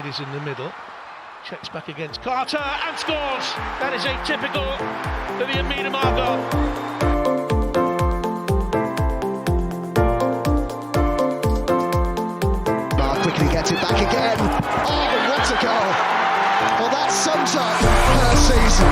Davies in the middle. Checks back against Carter and scores. That is atypical for the Myanmar goal. Quickly gets it back again. Oh, what a goal! Well, that sums up her season.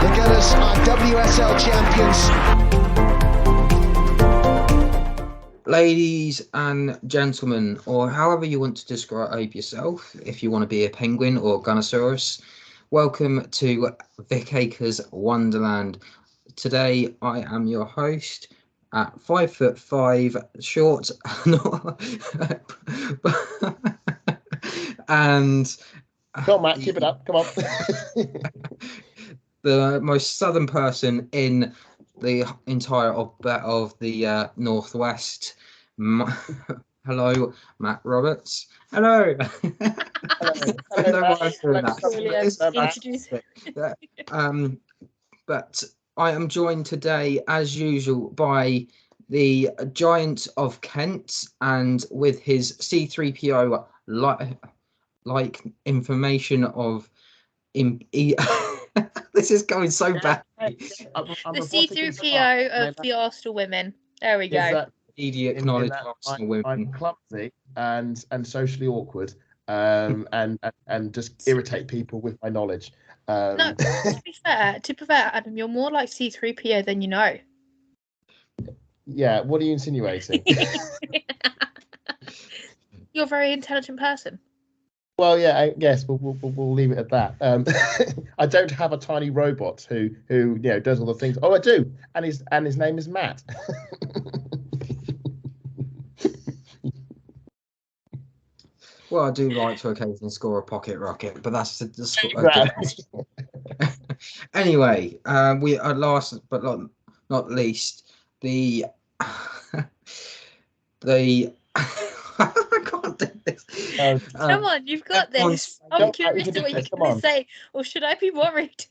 The Gunners are WSL champions. Ladies and gentlemen, or however you want to describe yourself, if you want to be a penguin or Gunnosaurus, welcome to Vic Akers Wonderland. Today I am your host at 5'5", short, and come on, Matt, keep it up. Come on. the most southern person in the entire of the Northwest. Hello, Matt Roberts. Hello. But I am joined today, as usual, by the Giant of Kent, and with his C3PO like information of this is going so bad. The C3PO of the Arsenal women. There we go. Idiot knowledge of Arsenal women. I'm clumsy and socially awkward, and just irritate people with my knowledge. No, to be fair, Adam, you're more like C3PO than you know. Yeah, what are you insinuating? You're a very intelligent person. Well, yeah, I guess we'll leave it at that. I don't have a tiny robot who does all the things. Oh, I do, and his name is Matt. Well, I do like to occasionally score a pocket rocket, but that's the anyway. We are last but not least the I can't do this. Come on, you've got this. I'm curious to what you're going to say, or should I be worried?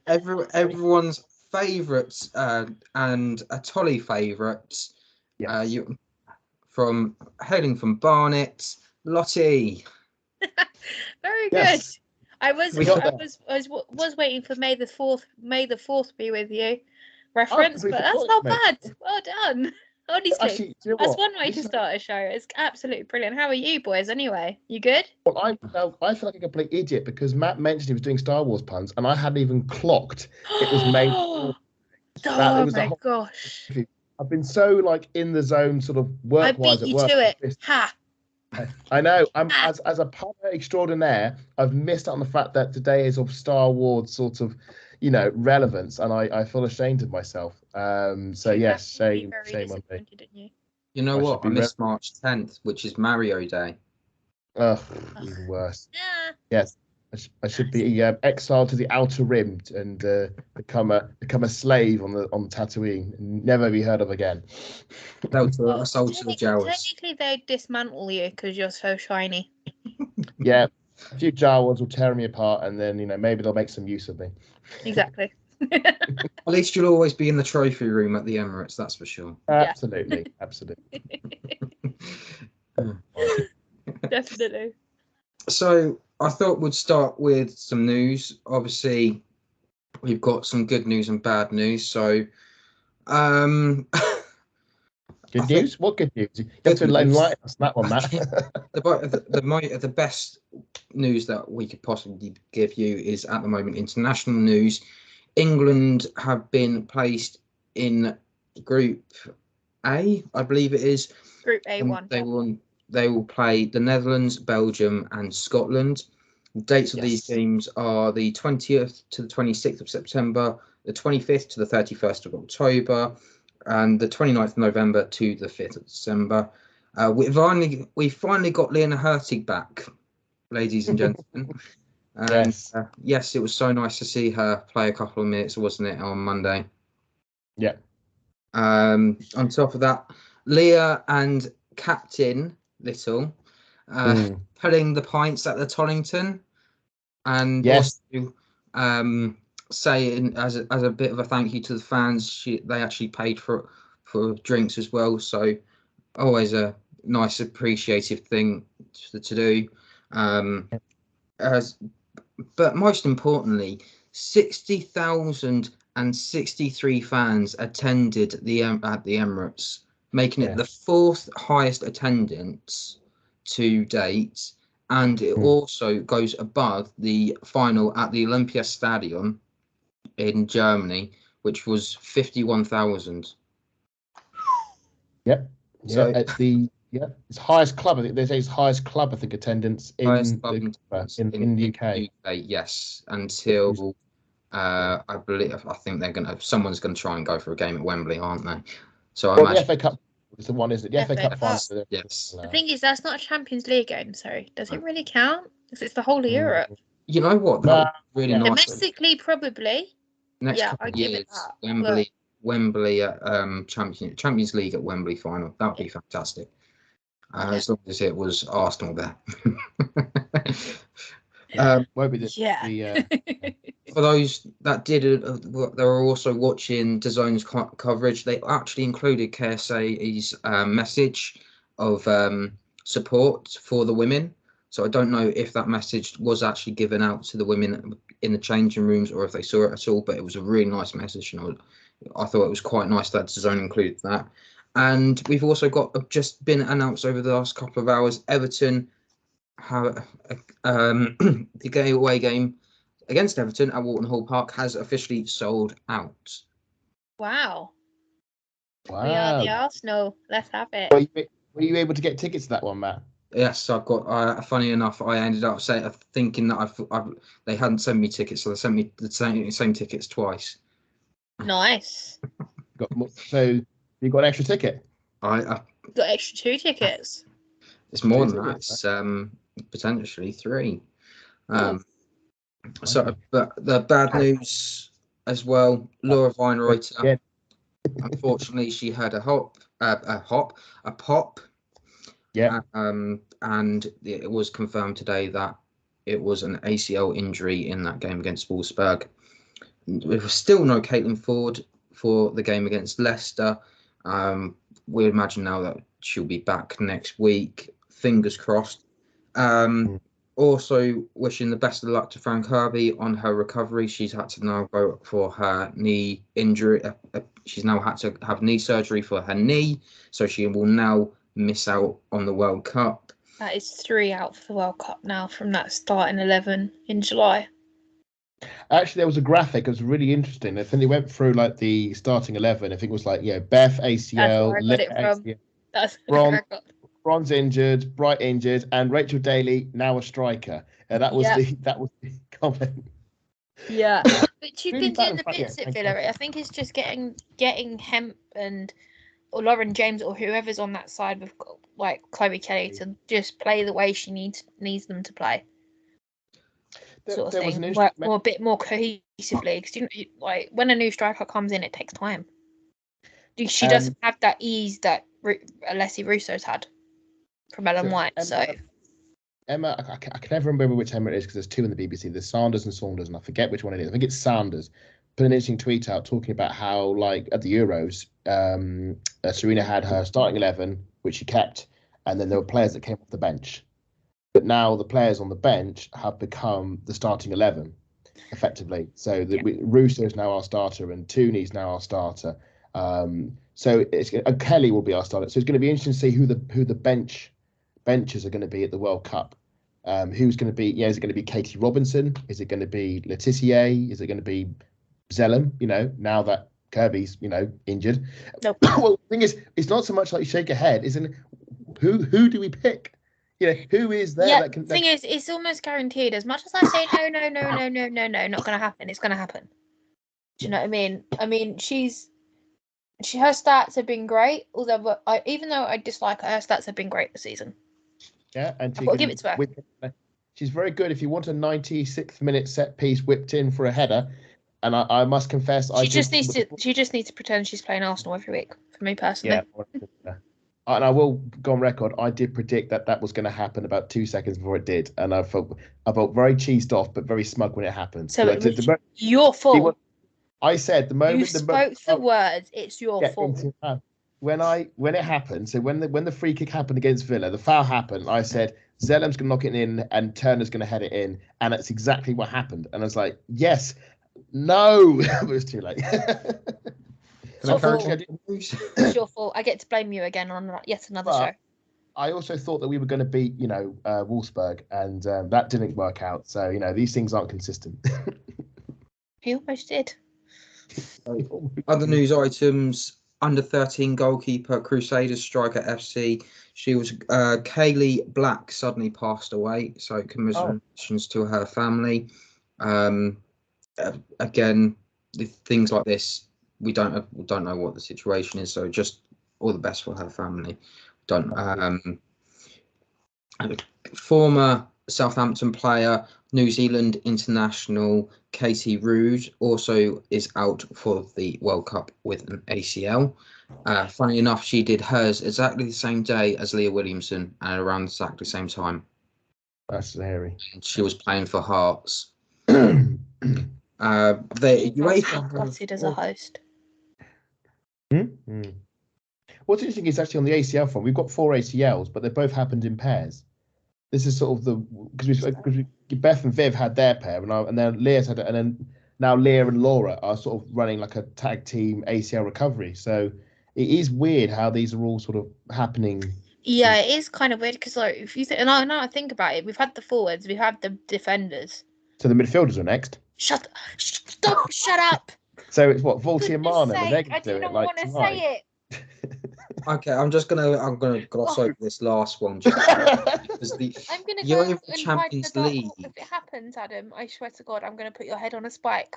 Everyone's favourite and a Tolly favourite. Yes. Hailing from Barnet, Lottie. Very good. Yes. I was waiting for May the 4th be with you reference, but that's not bad. Well done. Honestly, actually, that's one way to start a show. It's absolutely brilliant. How are you boys anyway? You good? Well, I feel like a complete idiot because Matt mentioned he was doing Star Wars puns, and I hadn't even clocked it was May. Oh my gosh! I've been so in the zone, sort of work-wise. I beat you to it. Ha! I know. I'm as a punter extraordinaire. I've missed out on the fact that today is of Star Wars sort of, relevance, and I feel ashamed of myself. So yes, shame on me. You know what? I missed March 10th, which is Mario Day. Ugh, even worse. Yeah. Yes, I should be exiled to the Outer Rim and become a slave on Tatooine and never be heard of again. Sold to the Jawas. Technically, they dismantle you because you're so shiny. Yeah, a few Jawas will tear me apart, and then maybe they'll make some use of me. Exactly. At least you'll always be in the trophy room at the Emirates, that's for sure. Absolutely, absolutely. Definitely. So I thought we'd start with some news. Obviously, we've got some good news and bad news. So, good news? What good news? You have to enlighten us on that one, Matt. The best news that we could possibly give you is at the moment international news. England have been placed in Group A, I believe it is. Group A1. They will play the Netherlands, Belgium, and Scotland. The dates of these games are the 20th to the 26th of September, the 25th to the 31st of October, and the 29th of November to the 5th of December. We finally got Lena Hurtig back, ladies and gentlemen. And yes, it was so nice to see her play a couple of minutes, wasn't it, on Monday? Yeah. On top of that, Leah and captain little, pulling the pints at the Tollington, and Yes. also saying as a bit of a thank you to the fans, they actually paid for drinks as well. So always a nice appreciative thing to do. But most importantly, 60,063 fans attended at the Emirates, making it the fourth highest attendance to date, and it also goes above the final at the Olympia Stadium in Germany, which was 51,000. Yep. So at it's highest club. I think they say it's highest club. I think attendance in the UK. Yes, until I think someone's going to try and go for a game at Wembley, aren't they? So I imagine the FA Cup is the one, isn't it? The FA Cup final. Yes. The thing is, that's not a Champions League game. So does it really count? Because it's the whole of Europe. You know what? That really nice. Domestically, probably. Next couple of years, Wembley at Champions League at Wembley final. That would be fantastic. As long as it was Arsenal there. Won't be For those that did, they were also watching DAZN's coverage. They actually included KSA's message of support for the women. So I don't know if that message was actually given out to the women in the changing rooms or if they saw it at all. But it was a really nice message, and I thought it was quite nice that DAZN included that. And we've also got just been announced over the last couple of hours, Everton have the away game against Everton at Walton Hall Park has officially sold out. Wow. We are the Arsenal. Let's have it. Were you able to get tickets to that one, Matt? Yes, I've got. Funny enough, I ended up thinking that they hadn't sent me tickets, so they sent me the same tickets twice. Nice. So you got an extra ticket? I got extra 2 tickets. It's more than that. It's potentially 3. So, but the bad news as well, Laura Weinreuter. Unfortunately, she had a pop. Yeah. And it was confirmed today that it was an ACL injury in that game against Wolfsburg. There was still no Caitlin Ford for the game against Leicester. We imagine now that she'll be back next week. Fingers crossed. Also wishing the best of luck to Fran Kirby on her recovery. She's had to now go for her knee injury. She's now had to have knee surgery for her knee, so she will now miss out on the World Cup. That is 3 out for the World Cup now from that starting 11 in July. Actually, there was a graphic. It was really interesting. I think they went through like the starting 11. I think it was like Beth ACL, Liv ACL, that's Bronze injured, Bright injured, and Rachel Daly now a striker. That was the comment. Yeah, but you've been doing the bits at Villa. I think it's just getting Hemp or Lauren James or whoever's on that side with like Chloe Kelly to just play the way she needs them to play. Sort of thing, work a bit more cohesively. Because like when a new striker comes in, it takes time. She doesn't have that ease that Alessi Russo's had from Ellen White. Emma, I can never remember which Emma it is because there's 2 in the BBC. There's Sanders and Saunders, and I forget which one it is. I think it's Sanders. Put an interesting tweet out talking about how, like at the Euros, Serena had her starting 11, which she kept, and then there were players that came off the bench. But now the players on the bench have become the starting 11, effectively. So Russo is now our starter, and Tooney's now our starter. So Kelly will be our starter. So it's going to be interesting to see who the benches are going to be at the World Cup. Who's going to be? Is it going to be Katie Robinson? Is it going to be Letitia? Is it going to be Zellum? Now that Kirby's injured. Nope. Well, the thing is, it's not so much like you shake your head, isn't it? Who do we pick? Who is there that can... thing is, it's almost guaranteed. As much as I say no, not going to happen, it's going to happen. Do you know what I mean? I mean, her stats have been great, although even though I dislike her stats have been great this season. Yeah, and I'll give it to her. She's very good. If you want a 96th minute set piece whipped in for a header, and I must confess, she just needs to pretend she's playing Arsenal every week. For me personally, and I will go on record, I did predict that was going to happen about 2 seconds before it did, and I felt very cheesed off, but very smug when it happened. So it was your fault. I said the moment you spoke the words. It's your fault. When it happened, so when the free kick happened against Villa, the foul happened. I said Zellam's going to knock it in, and Turner's going to head it in, and that's exactly what happened. And I was like, yes, no, it was too late. It's your fault. I get to blame you again on yet another show. I also thought that we were going to beat, Wolfsburg, and that didn't work out. So, these things aren't consistent. He almost did. Other news items: under 13 goalkeeper Crusaders striker FC. She was Kaylee Black suddenly passed away. So commiserations to her family. Again, things like this, we don't know what the situation is. So just all the best for her family. Former Southampton player, New Zealand international Katie Rood also is out for the World Cup with an ACL. Funny enough, she did hers exactly the same day as Leah Williamson and around exactly the same time. That's scary. She was playing for Hearts. The UEFA as a host. What's interesting is actually on the ACL front, we've got 4 ACLs, but they both happened in pairs. This is sort of because Beth and Viv had their pair, and then Leah's had it, and then now Leah and Laura are sort of running like a tag team ACL recovery. So it is weird how these are all sort of happening. Yeah, it is kind of weird because if you think, and I think about it, we've had the forwards, we've had the defenders. So the midfielders are next. Shut up. So it's what Volti and Mana. I do not want to say it. Okay, I'm gonna gloss over this last one just because I'm gonna go and Champions League. If it happens, Adam, I swear to God, I'm gonna put your head on a spike.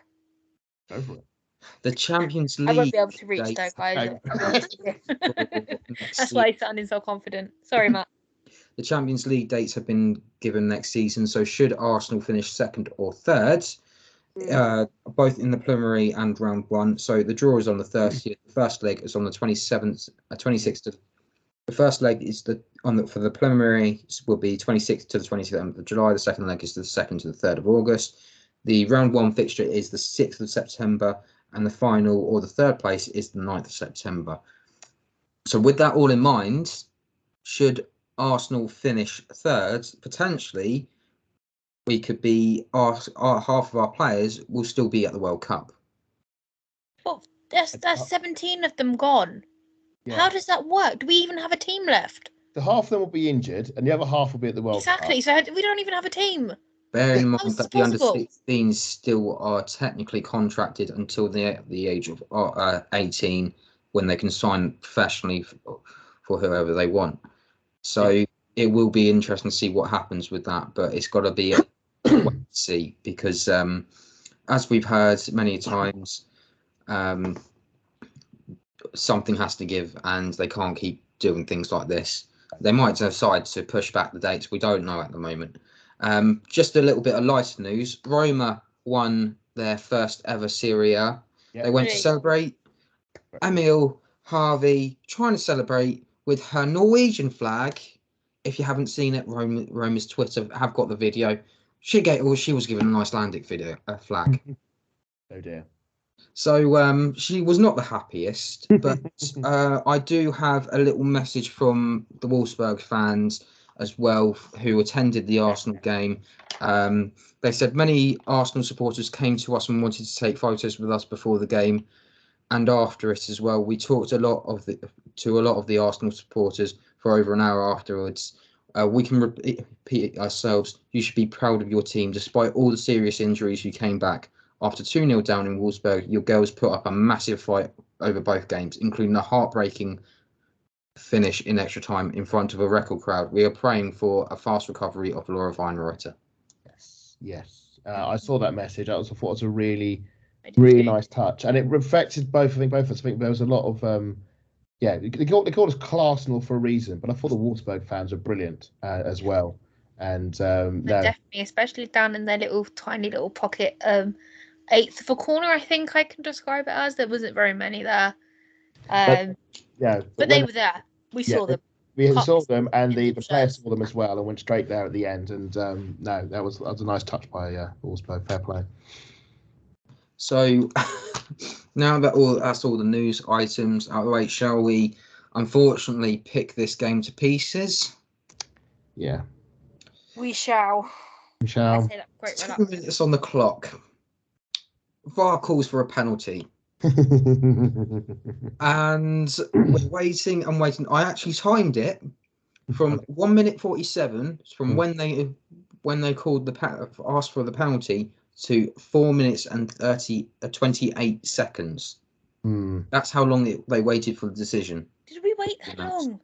Go for it. The Champions League. I won't be able to reach though, guys. That's why he's sounding so confident. Sorry, Matt. The Champions League dates have been given next season, so should Arsenal finish second or third, both in the preliminary and round one. So the draw is on the 30th. The first leg is on the 26th. The first leg is for the preliminary will be 26th to the 27th of July. The second leg is the 2nd to the 3rd of August. The round one fixture is the 6th of September, and the final or the third place is the 9th of September. So with that all in mind, should Arsenal finish third, potentially we could be half of our players will still be at the World Cup. Well, there's 17 of them gone. Yeah. How does that work? Do we even have a team left? The half of them will be injured, and the other half will be at the World Cup. Exactly. So we don't even have a team. Bearing in mind that the under-16s still are technically contracted until the age of 18, when they can sign professionally for whoever they want. So it will be interesting to see what happens with that, but it's got to be wait to see, because as we've heard many times, something has to give, and they can't keep doing things like this. They might decide to push back the dates. We don't know at the moment. Just a little bit of lighter news. Roma won their first ever Serie A. They went to celebrate. Emil Harvey trying to celebrate with her Norwegian flag. If you haven't seen it, Roma's Twitter have got the video. She was given an Icelandic flag. Oh dear. So she was not the happiest, but I do have a little message from the Wolfsburg fans as well, who attended the Arsenal game. They said many Arsenal supporters came to us and wanted to take photos with us before the game and after it as well. We talked to a lot of the Arsenal supporters for over an hour afterwards. We can repeat it ourselves. You should be proud of your team. Despite all the serious injuries, you came back. After 2-0 down in Wolfsburg, your girls put up a massive fight over both games, including a heartbreaking finish in extra time in front of a record crowd. We are praying for a fast recovery of Laura Weinreiter. Yes. I saw that message. I thought it was a really nice touch, and it reflected both. I think both of us. I think there was a lot of they called us Arsenal for a reason, but I thought the Wolfsburg fans were brilliant as well. And definitely, especially down in their tiny little pocket, 8th of a corner, I think I can describe it as. There wasn't very many there. But they were there. We saw them. We Cups saw them, and the in player shirts. saw them as well and went straight there at the end. And no, that was a nice touch by Wolfsburg. Fair play. So now that that's all the news items out of the way, shall we unfortunately pick this game to pieces? Yeah. We shall. We shall. I say that great 2 relax. minutes on the clock. VAR calls for a penalty. And we're waiting and waiting. I actually timed it from 1 minute 47 from when they called asked for the penalty to 4 minutes and 28 seconds. That's how long they waited for the decision. Did we wait that long?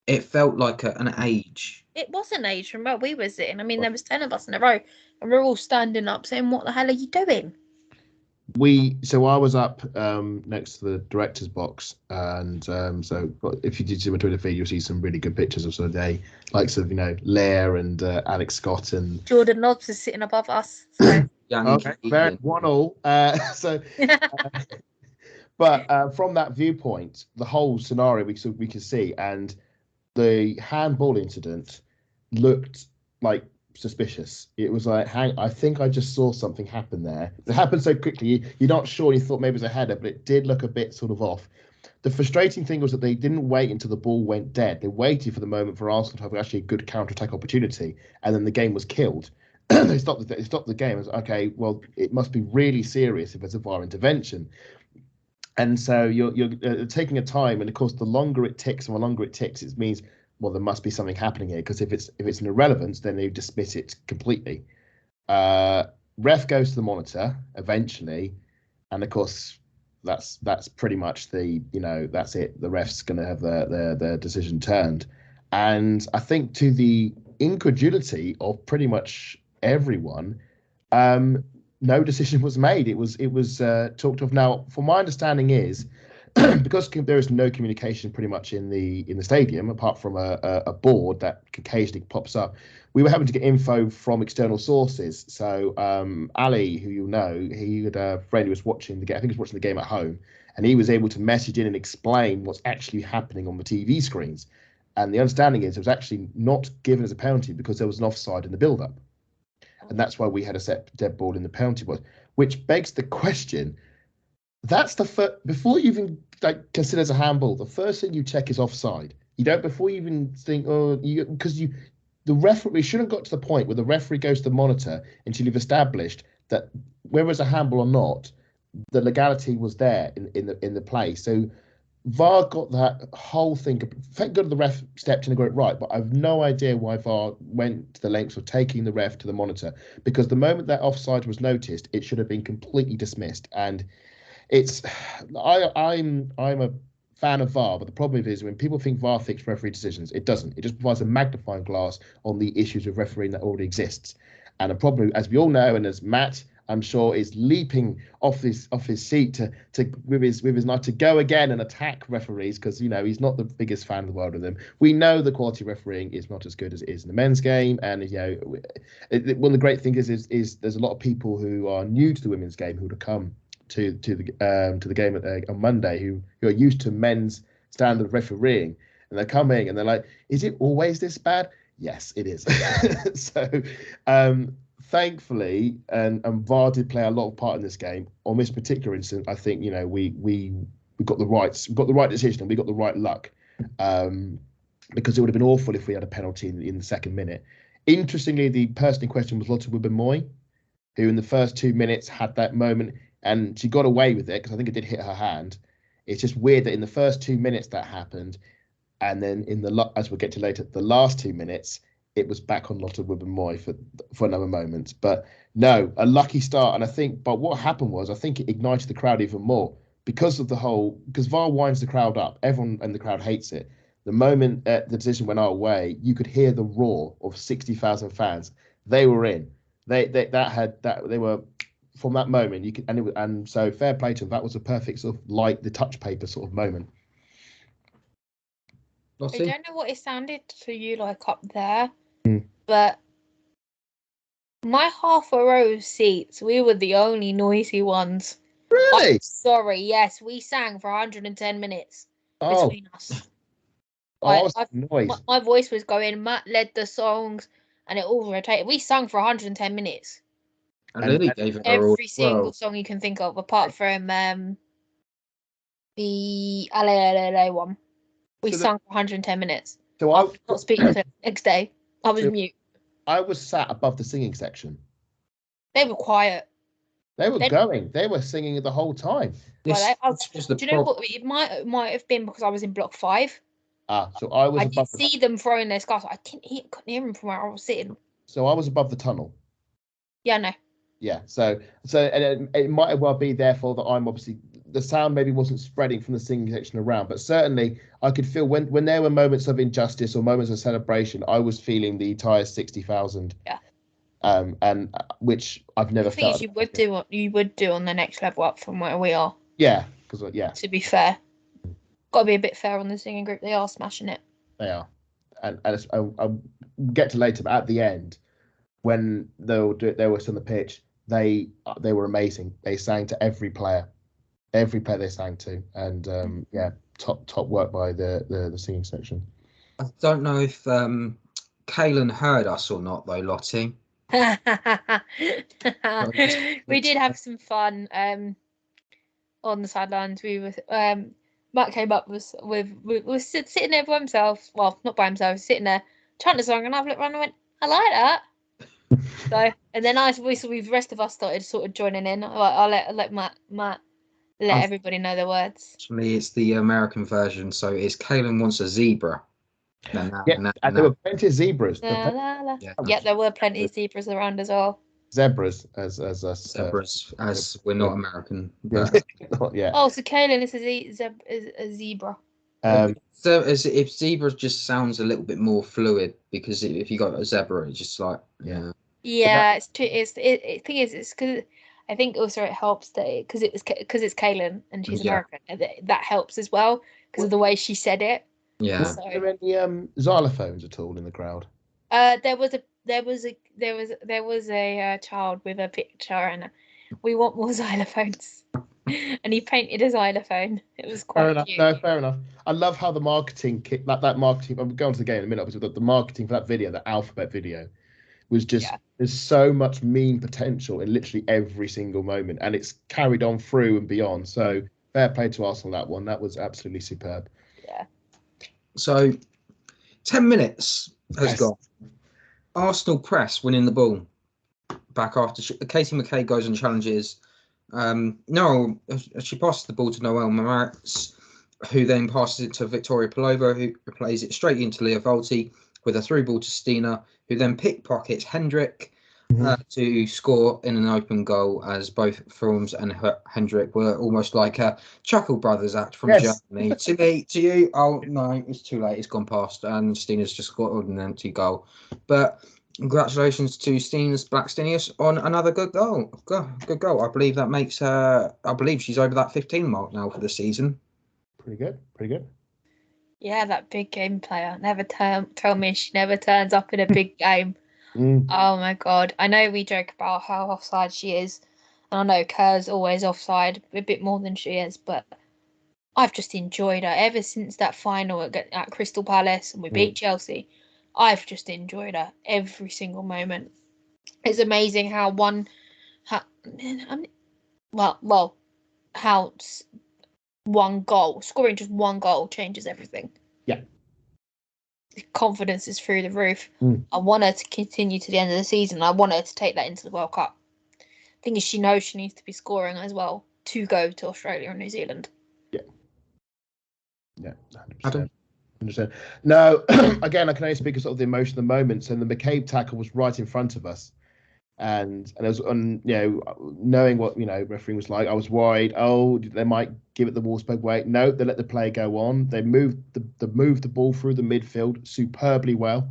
It felt like an age. It was an age from where we were sitting. I mean, there was 10 of us in a row, and we're all standing up saying, "What the hell are you doing?" So I was up next to the director's box, and so if you did see my Twitter feed, you'll see some really good pictures of the likes of Lair and Alex Scott and Jordan Nobbs is sitting above us. So. Okay, fair, 1-1. But from that viewpoint, the whole scenario we could see, and the handball incident looked like suspicious. It was like, I think I just saw something happen there. It happened so quickly, you're not sure. You thought maybe it was a header, but it did look a bit sort of off. The frustrating thing was that they didn't wait until the ball went dead. They waited for the moment for Arsenal to have actually a good counter-attack opportunity, and then the game was killed. They stopped the game. It was, okay, well, it must be really serious if there's a VAR intervention. And so you're taking a time, and of course, the longer it ticks, it means, well, there must be something happening here, because if it's an irrelevance, then they dismiss it completely. Ref goes to the monitor eventually, and of course, that's pretty much that's it. The ref's going to have their decision turned, and I think to the incredulity of pretty much everyone, no decision was made. It was talked of. Now, from my understanding is, because there is no communication pretty much in the stadium apart from a board that occasionally pops up, we were having to get info from external sources. So Ali, who you know, he had a friend who was watching the game. I think he was watching the game at home, and he was able to message in and explain what's actually happening on the TV screens. And the understanding is it was actually not given as a penalty because there was an offside in the build-up. And that's why we had a set dead ball in the penalty box, which begs the question. That's the first, before you even consider as a handball, the first thing you check is offside. You don't, before you even think, the referee shouldn't have got to the point where the referee goes to the monitor until you've established that whether it's a handball or not, the legality was there in the play. So VAR got that whole thing. Thank God the ref stepped in and got it right, but I've no idea why VAR went to the lengths of taking the ref to the monitor, because the moment that offside was noticed, it should have been completely dismissed. And I'm a fan of VAR, but the problem is when people think VAR fixes referee decisions, it doesn't. It just provides a magnifying glass on the issues of refereeing that already exists. And a problem, as we all know, and as Matt, I'm sure, is leaping off his seat to with his knife to go again and attack referees, because he's not the biggest fan of the world of them. We know the quality of refereeing is not as good as it is in the men's game, and one of the great things is there's a lot of people who are new to the women's game who would have come to the game on Monday who are used to men's standard refereeing, and they're coming and they're like, is it always this bad? Yes, it is. So thankfully, and VAR did play a lot of part in this game. On this particular incident, I think we got the right decision, and we got the right luck, because it would have been awful if we had a penalty in the second minute. Interestingly, the person in question was Lottie Matt, who in the first 2 minutes had that moment, and she got away with it because I think it did hit her hand. It's just weird that in the first 2 minutes that happened, and then as we'll get to later, the last 2 minutes, it was back on Lotte Wibben-Moy for another moment. But no, a lucky start. And I think, but what happened was, I think it ignited the crowd even more because VAR winds the crowd up. Everyone in the crowd hates it. The moment the decision went our way, you could hear the roar of 60,000 fans. They were in. They were, from that moment, you could, and so fair play to them. That was a perfect sort of like the touch paper sort of moment. I don't know what it sounded to you like up there, but my half a row of seats, we were the only noisy ones. Really? I'm sorry, yes, we sang for 110 minutes between us. I was annoyed. My voice was going. Matt led the songs, and it all rotated. We sung for 110 minutes. And Lily gave it her all. Every single song you can think of, apart from the Ale Ale Ale one. We sung for 110 minutes. So I was not speaking for the next day. I was mute. I was sat above the singing section. They were quiet. They were going. They were singing the whole time. Do you know what? It might have been because I was in block 5. So I was. I did see them throwing their scarves. I couldn't hear them from where I was sitting. So I was above the tunnel. Yeah, no. Yeah. So and it might well be therefore that I'm obviously the sound maybe wasn't spreading from the singing section around, but certainly I could feel when there were moments of injustice or moments of celebration, I was feeling the entire 60,000. Yeah. And which I've never felt. You would do what you would do on the next level up from where we are. Yeah, because To be fair, got to be a bit fair on the singing group. They are smashing it. They are, and I'll get to later. But at the end, when they were on the pitch, they were amazing. They sang to every player they sang to, and top work by the singing section. I don't know if Kaylin heard us or not though, Lottie. We did have some fun on the sidelines. We were Matt came up was sitting there by himself. Well, not by himself, sitting there chanting the song, and I've looked around and went, I like that. So, and then the rest of us started sort of joining in. I'll let Matt let everybody know the words. Actually, it's the American version, so it's Kaylin wants a zebra. And there were plenty of zebras. Yeah, there were plenty of zebras around as well. Zebras, as us. Zebras, as we're not American. Yeah. Oh, so Kaylin is a zebra. So if zebra just sounds a little bit more fluid, because if you got a zebra, it's just like Yeah, it's because I think also it helps that because it's Kaylin and she's American, and that helps as well because of the way she said it. Yeah. So, are there any xylophones at all in the crowd? There was a child with a picture, and we want more xylophones. And he painted a xylophone. It was quite cute. No, fair enough. I love how the marketing that marketing. I'm going to the game in a minute. Obviously, the marketing for that video, the alphabet video, was just there's so much mean potential in literally every single moment, and it's carried on through and beyond. So fair play to Arsenal that one. That was absolutely superb. Yeah. So 10 minutes has gone. Arsenal press winning the ball back after Katie McKay goes and challenges. No, she passes the ball to Noelle Maratz, who then passes it to Victoria Pelova, who plays it straight into Leah Volti with a through ball to Stina, who then pickpockets Hendrik to score in an open goal, as both Frums and Hendrik were almost like a Chuckle Brothers act from Germany. To me, to you, oh no, it's too late, it's gone past, and Stina's just scored an empty goal. But congratulations to Stina's Black Stinius on another good goal. Good goal. I believe that makes her. I believe she's over that 15 mark now for the season. Pretty good. Yeah, that big game player. Tell me she never turns up in a big game. Oh my God. I know we joke about how offside she is. And I know Kerr's always offside a bit more than she is, but I've just enjoyed her ever since that final at Crystal Palace and we beat Chelsea. I've just enjoyed her every single moment. It's amazing how scoring just one goal changes everything. Yeah. Confidence is through the roof. I want her to continue to the end of the season. I want her to take that into the World Cup. Thing is, she knows she needs to be scoring as well to go to Australia and New Zealand. Yeah, 100%. No, again, I can only speak of sort of the emotion of the moments, and the McCabe tackle was right in front of us, and it was knowing what refereeing was like, I was worried. Oh, they might give it the Wolfsburg way. No, they let the play go on. They moved the ball through the midfield superbly well,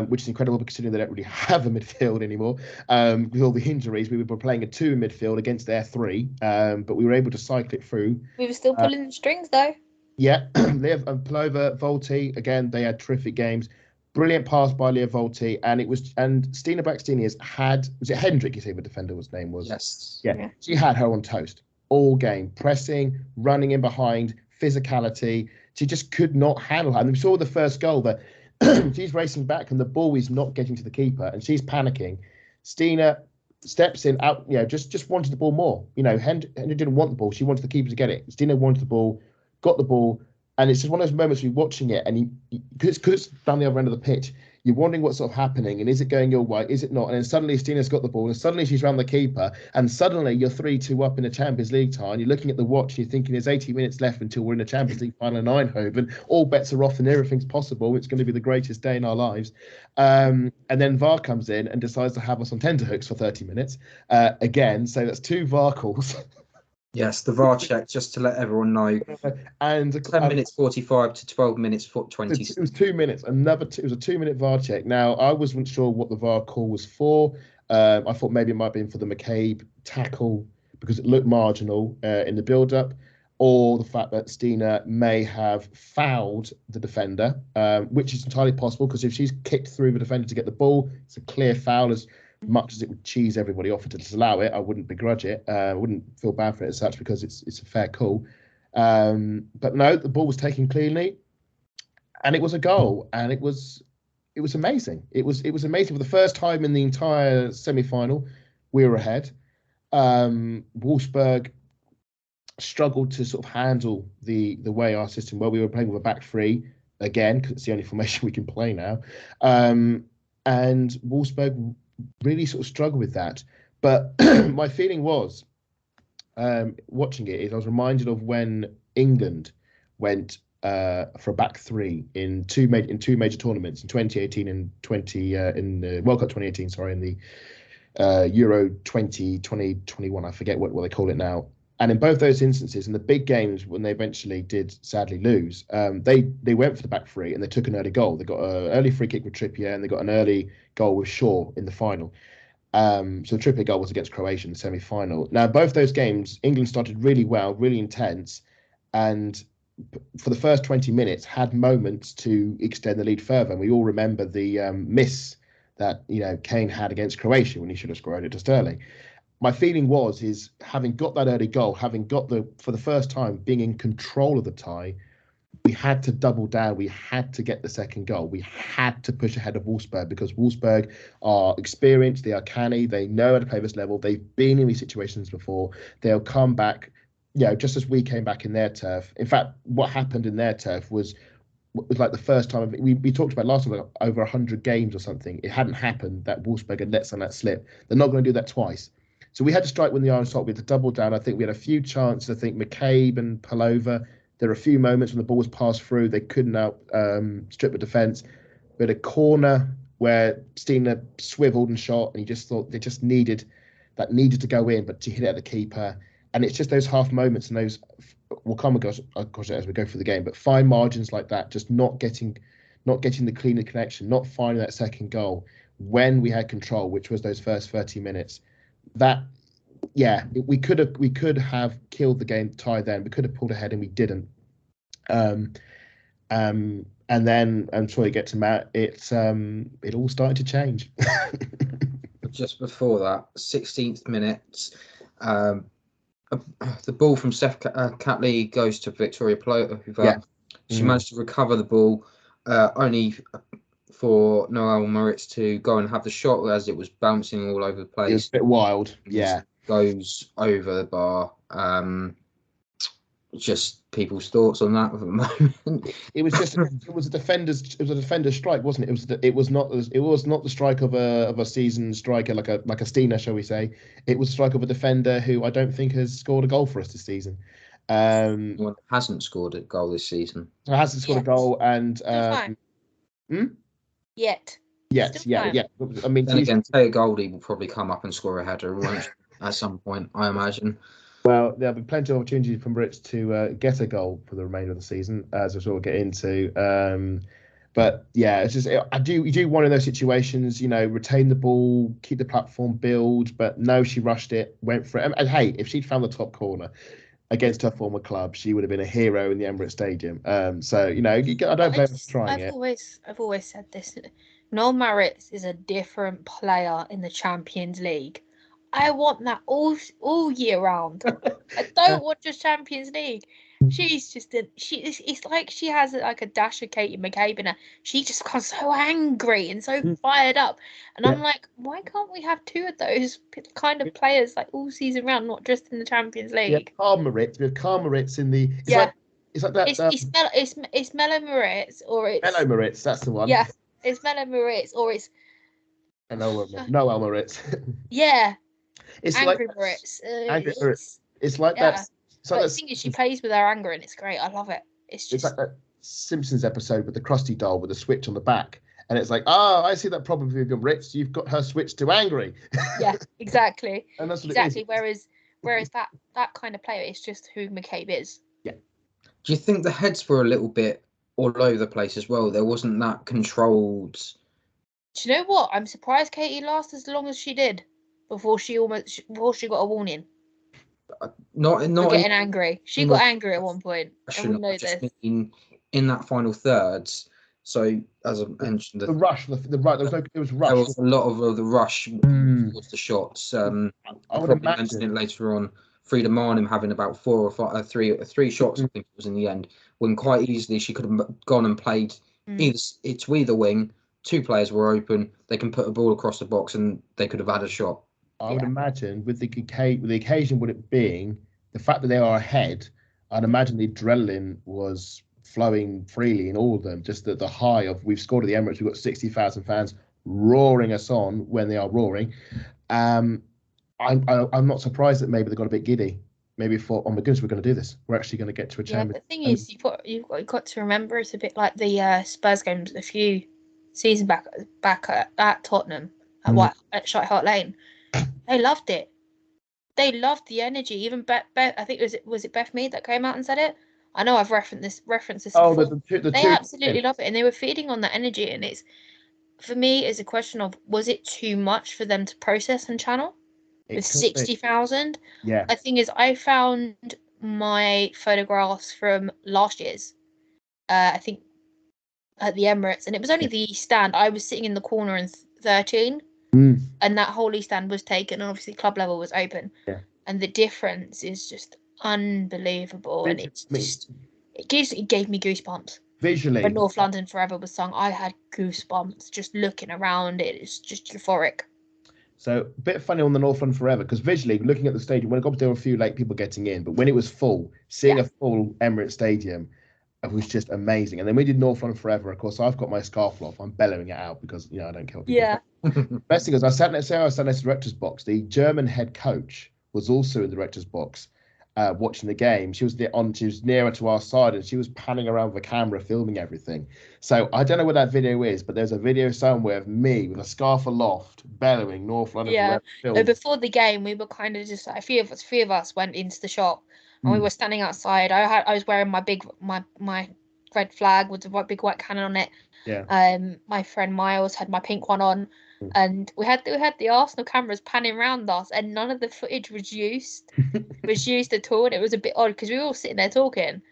which is incredible considering they don't really have a midfield anymore. With all the injuries, we were playing a 2 in midfield against their 3, but we were able to cycle it through. We were still pulling the strings though. Yeah, Leah Pelova, Volti, again, they had terrific games. Brilliant pass by Leah Volti, and Stina Blackstenius was it Hendrik, you say the defender's name was? Yes. Yeah, she had her on toast all game, pressing, running in behind, physicality, She just could not handle her. And we saw the first goal that she's racing back and the ball is not getting to the keeper and she's panicking. Stina steps in, out, just wanted the ball more. Henry didn't want the ball. She wanted the keeper to get it. Stina wanted the ball, got the ball. And it's just one of those moments where you're watching it and because it's down the other end of the pitch, you're wondering what's sort of happening and is it going your way, is it not? And then suddenly Stina's got the ball and suddenly she's round the keeper and suddenly you're 3-2 up in the Champions League tie and you're looking at the watch and you're thinking there's 80 minutes left until we're in the Champions League final in Eindhoven. All bets are off and everything's possible. It's going to be the greatest day in our lives. And then VAR comes in and decides to have us on tenterhooks for 30 minutes again. So that's 2 VAR calls. Yes, the VAR check, just to let everyone know. And 10 minutes 45 to 12 minutes 20. It was 2 minutes. It was a 2-minute VAR check. Now, I wasn't sure what the VAR call was for. I thought maybe it might have been for the McCabe tackle because it looked marginal in the build-up, or the fact that Stina may have fouled the defender, which is entirely possible because if she's kicked through the defender to get the ball, it's a clear foul. As much as it would cheese everybody off to disallow it, I wouldn't begrudge it. I wouldn't feel bad for it as such because it's a fair call. But no, the ball was taken cleanly, and it was a goal, and it was amazing. It was amazing for the first time in the entire semi-final. We were ahead. Wolfsburg struggled to sort of handle the way our system. Well, we were playing with a back three again because it's the only formation we can play now, and Wolfsburg really sort of struggled with that. But my feeling was, watching it, is I was reminded of when England went for a back three in two major tournaments in 2018 and in the World Cup 2018. Sorry, in the Euro 2021. I forget what they call it now. And in both those instances, in the big games, when they eventually did sadly lose, they went for the back three and they took an early goal. They got an early free kick with Trippier and they got an early goal with Shaw in the final. So the Trippier goal was against Croatia in the semi-final. Now, both those games, England started really well, really intense, and for the first 20 minutes had moments to extend the lead further. And we all remember the miss that Kane had against Croatia when he should have scored it to Sterling. My feeling is having got that early goal, having got for the first time being in control of the tie, we had to double down. We had to get the second goal. We had to push ahead of Wolfsburg because Wolfsburg are experienced. They are canny. They know how to play this level. They've been in these situations before. They'll come back, just as we came back in their turf. In fact, what happened in their turf was like the first time. We talked about last time, like over 100 games or something. It hadn't happened that Wolfsburg had let some of that slip. They're not going to do that twice. So we had to strike when the iron's hot. We had to double down. I think we had a few chances. I think McCabe and Palova, there were a few moments when the ball was passed through. They couldn't outstrip the defence. We had a corner where Stina swiveled and shot, and you just thought they just needed to go in, but to hit it at the keeper. And it's just those half moments and those, we'll come across it as we go through the game, but fine margins like that, just not getting the cleaner connection, not finding that second goal when we had control, which was those first 30 minutes. That, we could have killed the game tie then. We could have pulled ahead and we didn't. And then, I'm sure you get to Matt, it all started to change. Just before that, 16th minute, the ball from Steph Catley goes to Victoria Palova. She managed to recover the ball, only for Noelle Moritz to go and have the shot as it was bouncing all over the place. It was a bit wild. Yeah. Goes over the bar. Just people's thoughts on that at the moment. It was a defender's strike, wasn't it? It was not the strike of a seasoned striker like a Stina, shall we say. It was the strike of a defender who I don't think has scored a goal for us this season. Hasn't scored a goal this season. Hasn't scored a goal and Yet. Yeah. I mean, then again, Taya Goldie will probably come up and score a header at some point, I imagine. Well, there'll be plenty of opportunities for Moritz to get a goal for the remainder of the season, as I'm sure we'll get into. But yeah, it's just you do one of those situations, retain the ball, keep the platform, build. But no, she rushed it, went for it. And hey, if she'd found the top corner against her former club, she would have been a hero in the Emirates Stadium. So I don't blame her for trying it. I've always said this. Noel Moritz is a different player in the Champions League. I want that all year round. I don't want just Champions League. She's just it's like she has like a dash of Katie McCabe in her. She just becomes so angry and so fired up, and I'm like, why can't we have two of those kind of players like all season round, not just in the Champions League? Yeah, Carl Moritz. We have Carl Moritz in the. It's like that. It's Melo Moritz or it's Melo Moritz. That's the one. Yeah, it's Melo Moritz or it's Noel Moritz. Yeah, it's Angry like Moritz. Angry Moritz. It's like that. But the thing is, she plays with her anger, and it's great. I love it. It's like that Simpsons episode with the Krusty doll with the switch on the back, and it's like, I see that problem with your Ritz. You've got her switched to angry. Yeah, exactly. And that's what exactly. It is. Whereas that kind of player is just who McCabe is. Yeah. Do you think the heads were a little bit all over the place as well? There wasn't that controlled. Do you know what? I'm surprised Katie lasted as long as she did before she got a warning. Not getting angry. She got angry at one point. And we know this. In that final third. So as I mentioned, the rush, there was rush. There was a lot of the rush towards the shots. I would mention it later on. Frida Marnham having about 4 or 5, three shots. I think it was in the end. When quite easily she could have gone and played either wing. 2 players were open. They can put a ball across the box and they could have had a shot. I would imagine with the occasion with it being the fact that they are ahead, I'd imagine the adrenaline was flowing freely in all of them. Just the high of we've scored at the Emirates, we've got 60,000 fans roaring us on when they are roaring. I'm not surprised that maybe they got a bit giddy. Maybe thought, oh my goodness, we're going to do this. We're actually going to get to a champion. The thing is, you've got to remember it's a bit like the Spurs games a few seasons back at Tottenham at Shite Hart Lane. They loved it. They loved the energy. Even Beth, I think was it Beth Mead that came out and said it. I know I've referenced this. Oh, they absolutely love it, and they were feeding on that energy. And it's for me, it's a question of was it too much for them to process and channel with 60,000? Yeah. The thing is, I found my photographs from last year's. I think at the Emirates, and it was only the stand. I was sitting in the corner in 13. And that whole East Stand was taken, and obviously club level was open. Yeah. And the difference is just unbelievable, and it gave me goosebumps. Visually, when North London Forever was sung, I had goosebumps just looking around it. It's just euphoric. So a bit funny on the North London Forever, because visually, looking at the stadium, when it got there were a few late people getting in, but when it was full, seeing a full Emirates Stadium, it was just amazing. And then we did North London Forever. Of course, I've got my scarf off. I'm bellowing it out because I don't care what people Yeah. Best thing is, I sat next to the director's box. The German head coach was also in the director's box, watching the game. She was nearer to our side, and she was panning around with a camera, filming everything. So I don't know what that video is, but there's a video somewhere of me with a scarf aloft, bellowing North London. Yeah. Before the game, we were kind of just like three of us went into the shop, and we were standing outside. I was wearing my red flag with the big white cannon on it. Yeah. My friend Miles had my pink one on, and we had the Arsenal cameras panning around us, and none of the footage was used at all. And it was a bit odd because we were all sitting there talking.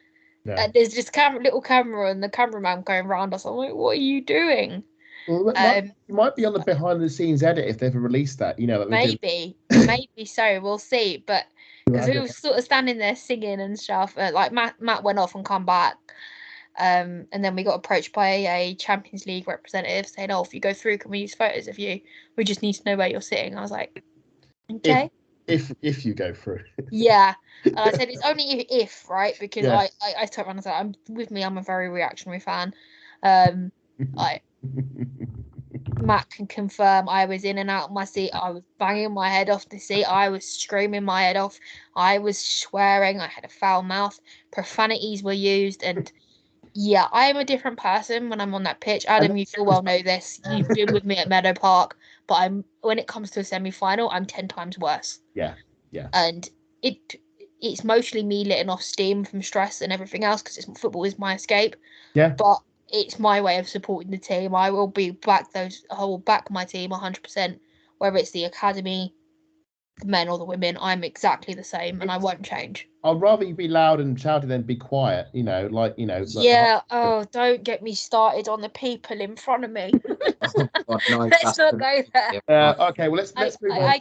Yeah. And there's this little camera and the cameraman going around us. I'm like, what are you doing? Well, it might be on the behind the scenes edit if they've released that. Maybe so. We'll see. But because we were sort of standing there singing and stuff, like Matt went off and come back. And then we got approached by a Champions League representative saying, "Oh, if you go through, can we use photos of you? We just need to know where you're sitting." I was like, "Okay." If you go through. Yeah. And I said it's only if, right? Because I turned around and said, I'm a very reactionary fan. Matt can confirm I was in and out of my seat. I was banging my head off the seat. I was screaming my head off. I was swearing. I had a foul mouth. Profanities were used, and yeah, I am a different person when I'm on that pitch. Adam, you full well know this. You've been with me at Meadow Park, but when it comes to a semi-final, I'm 10 times worse. Yeah. And it's mostly me letting off steam from stress and everything else because football is my escape. Yeah. But it's my way of supporting the team. I will back my team 100%, whether it's the academy, the men or the women. I'm exactly the same, and I won't change. I'd rather you be loud and shouty than be quiet. Yeah. Oh, don't get me started on the people in front of me. Let's not go there. Okay. Well, let's move on. I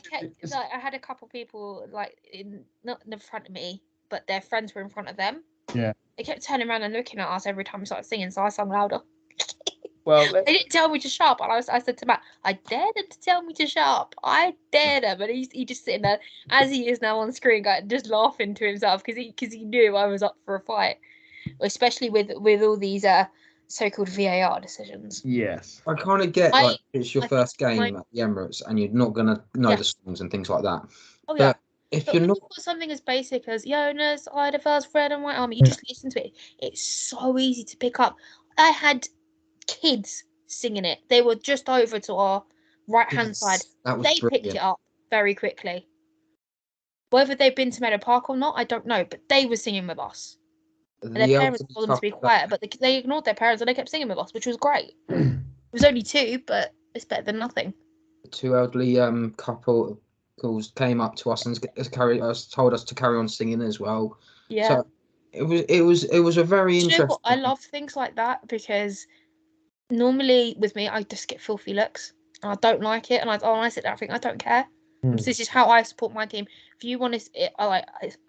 had a couple people not in the front of me, but their friends were in front of them. Yeah. They kept turning around and looking at us every time we started singing, so I sung louder. Well, They didn't tell me to shut up, and I said to Matt, I dare them to tell me to shut up. I dare them. And he just sitting there, as he is now on screen, just laughing to himself because he knew I was up for a fight, especially with all these so-called VAR decisions. yes. I kind of get like it's your first game at the Emirates and you're not gonna know the songs and things like that. Oh yeah. But if But you're when not, you've got something as basic as Jonas, Ida First, Red and White Army, you just listen to it. It's so easy to pick up. I had kids singing it. They were just over to our right-hand side. that was They brilliant. picked it up very quickly. Whether they've been to Meadow Park or not, I don't know, but they were singing with us. And their parents told them to be quiet, but they ignored their parents and they kept singing with us, which was great. It was only 2, but it's better than nothing. The 2 elderly couples came up to us and told us to carry on singing as well. Yeah. So it was a very interesting. You know what? I love things like that because normally with me, I just get filthy looks and I don't like it. And I sit there and think, I don't care. This is how I support my team. If you want to,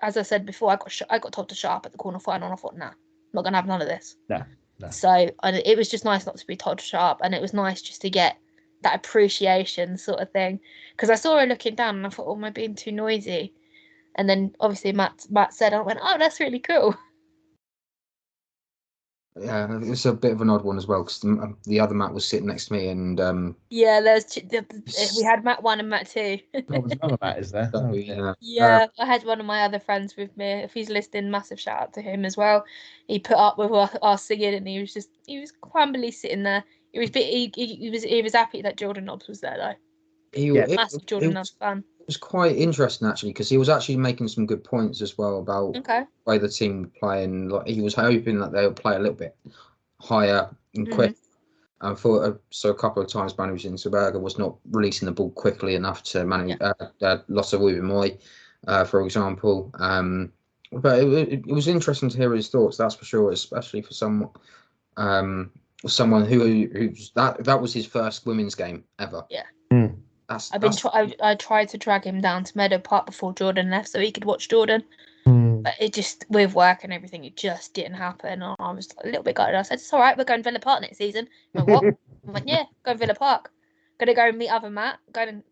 as I said before, I got told to shut up at the corner final, and I thought, nah, I'm not gonna have none of this. No. So it was just nice not to be told to shut up, and it was nice just to get that appreciation sort of thing. Because I saw her looking down, and I thought, oh, am I being too noisy? And then obviously Matt said, I went, oh, that's really cool. Yeah, it was a bit of an odd one as well because the other Matt was sitting next to me, and yeah, we had Matt 1 and Matt 2. There was another Matt, is there? So, yeah. Yeah, I had one of my other friends with me. If he's listening, massive shout out to him as well. He put up with our singing, and he was crumbly sitting there. He was happy that Jordan Nobbs was there though. Massive Jordan Nobbs fan. It was quite interesting actually because he was actually making some good points as well about the way the team would play, and like he was hoping that they would play a little bit higher and quick. And so a couple of times Manu Zinsberger was not releasing the ball quickly enough to manage Lotte Wubimoy, for example. But it was interesting to hear his thoughts, that's for sure, especially for someone who's that was his first women's game ever. Yeah. I tried to drag him down to Meadow Park before Jordan left so he could watch Jordan. But it just, with work and everything, it just didn't happen. And I was a little bit gutted. I said, it's all right, we're going Villa Park next season. He went, what? I went, yeah, going Villa Park. Gonna go and meet other Matt. The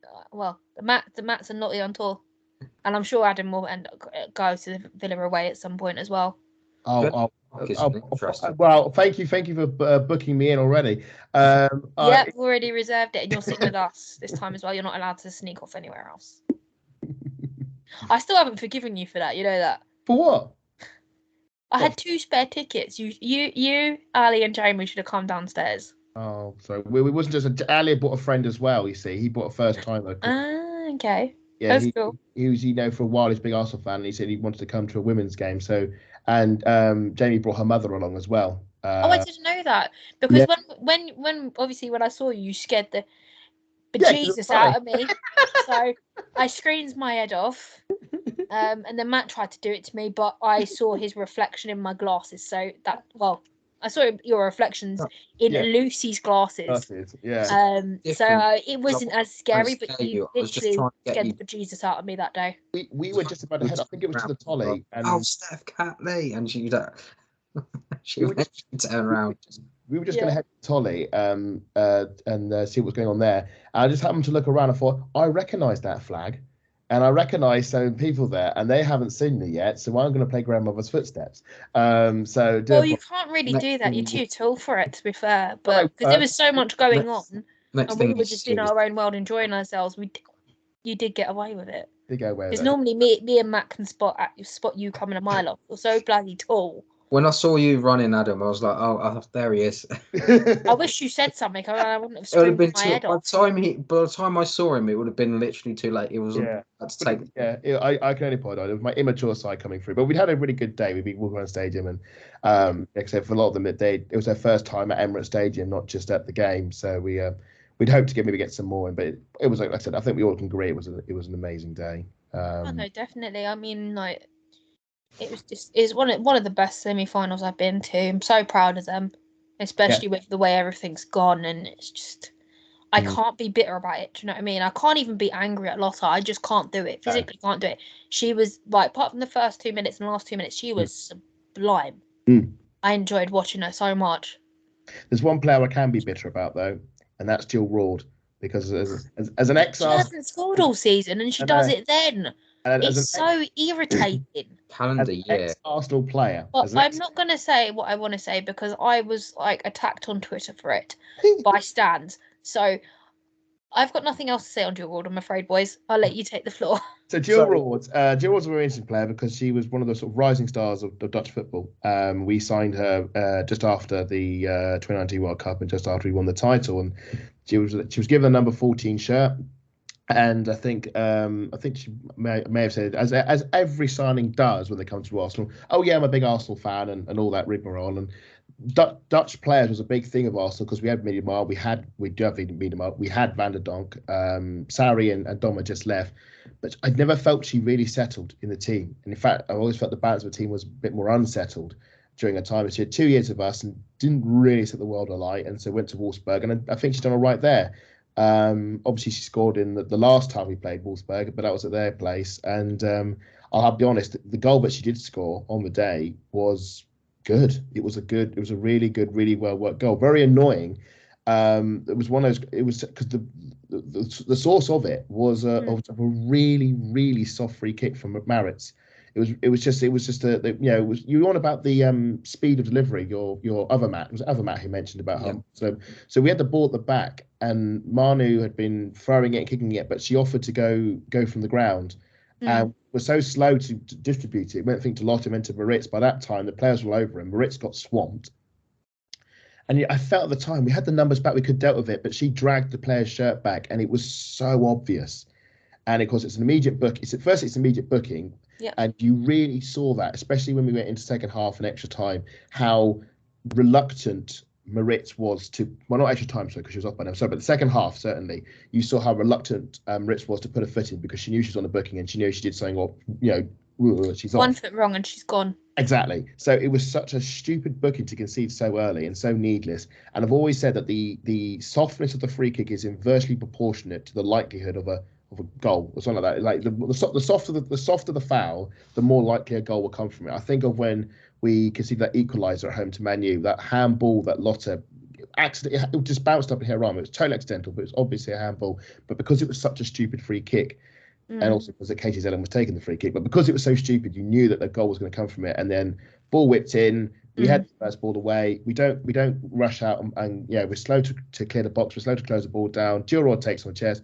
Matts and Lottie on tour. And I'm sure Adam will go to the Villa away at some point as well. Well, thank you for booking me in already. We've already reserved it, and you're sitting with us this time as well. You're not allowed to sneak off anywhere else. I still haven't forgiven you for that. You know that. For what? I had 2 spare tickets. You, Ali, and Jamie should have come downstairs. Oh, so we wasn't just Ali bought a friend as well. You see, he bought a first timer. Okay. Yeah, that's cool. He was, for a while, he's a big Arsenal fan, and he said he wanted to come to a women's game. So, and Jamie brought her mother along as well. I didn't know that because when obviously when I saw you scared the bejesus out of me, so I screamed my head off. And then Matt tried to do it to me, but I saw his reflection in my glasses. So I saw your reflections in Lucy's glasses. Yeah. So it wasn't as scary, but you literally scared the bejesus out of me that day. We were just about to head. I think it was to the Tolly. And Steph Catley, and she went to turn around. We were just going to head to Tolly and see what's going on there. And I just happened to look around and thought, I recognise that flag. And I recognise some people there, and they haven't seen me yet, so I'm going to play Grandmother's Footsteps. You can't really do that. You're too tall for it, to be fair. But because there was so much going on, and we were just in our own world enjoying ourselves, you did get away with it. Did go away with it. Because normally me and Matt can spot you coming a mile off. You're so bloody tall. When I saw you running, Adam, I was like, oh, there he is. I wish you said something. I wouldn't have screamed my head off. By the time I saw him, it would have been literally too late. It was had to take. I can only apologise. It was my immature side coming through. But we'd had a really good day. We'd been walking around the stadium, and except for a lot of them, it was their first time at Emirates Stadium, not just at the game. So we'd hope to get some more in. But it was like I said, I think we all can agree it was an amazing day. No, definitely. I mean, like. It's one of the best semi-finals I've been to. I'm so proud of them, especially with the way everything's gone. And it's just, I can't be bitter about it. Do you know what I mean? I can't even be angry at Lotta. I just can't do it. Physically can't do it. She was like, apart from the first 2 minutes and the last 2 minutes, she was sublime. I enjoyed watching her so much. There's one player I can be bitter about though, and that's Jill Ward, because as an ex, she hasn't scored all season, and she does it then. It's so irritating. Calendar year. Arsenal player. But I'm not going to say what I want to say because I was attacked on Twitter for it by Stans. So I've got nothing else to say on Jill Ward, I'm afraid, boys. I'll let you take the floor. So Jill Ward's a very interesting player because she was one of the sort of rising stars of Dutch football. We signed her just after the 2019 World Cup and just after we won the title, and she was given a number 14 shirt. And I think she may have said, as every signing does when they come to Arsenal, oh yeah, I'm a big Arsenal fan and all that rigmarole. And Dutch players was a big thing of Arsenal because we had Miedema, we do have Miedema, we had Van der Donk, Sarri and Doma just left, but I never felt she really settled in the team. And in fact, I always felt the balance of the team was a bit more unsettled during her time. She had 2 years of us and didn't really set the world alight, and so went to Wolfsburg, and I think she's done all right there. Obviously she scored in the last time we played Wolfsburg, but that was at their place. And I'll be honest, the goal that she did score on the day was good. It was a really good, really well worked goal. Very annoying. It was one of those. It was because the source of it was a really, really soft free kick from Maritz. It was just you were on about the speed of delivery. Your other Matt, it was other Matt who mentioned about her. So we had the ball at the back, and Manu had been throwing it and kicking it, but she offered to go from the ground, and was so slow to distribute it. Went to Lottie, went to Maritz. By that time, the players were over him. Maritz got swamped, and I felt at the time we had the numbers back, we could dealt with it, but she dragged the player's shirt back, and it was so obvious. And of course, it's an immediate book. It's immediate booking. Yeah. And you really saw that, especially when we went into second half and extra time, how reluctant Maritz was to, well, not extra time, because she was off by now, but the second half, certainly, you saw how reluctant Maritz was to put her foot in because she knew she was on the booking and she knew she did something, or, she's one off. foot wrong and she's gone. Exactly. So it was such a stupid booking to concede so early and so needless. And I've always said that the softness of the free kick is inversely proportionate to the likelihood of a goal or something like that. Like the softer the foul, the more likely a goal will come from it. I think of when we conceded that equaliser at home to Man U, that handball that Lotte accidentally, it just bounced up in her arm. It was totally accidental, but it was obviously a handball. But because it was such a stupid free kick, and also because Katie Zellin was taking the free kick, but because it was so stupid, you knew that the goal was going to come from it. And then ball whipped in. We had the first ball away. We don't rush out and we're slow to clear the box. We're slow to close the ball down. Giroud takes on the chest.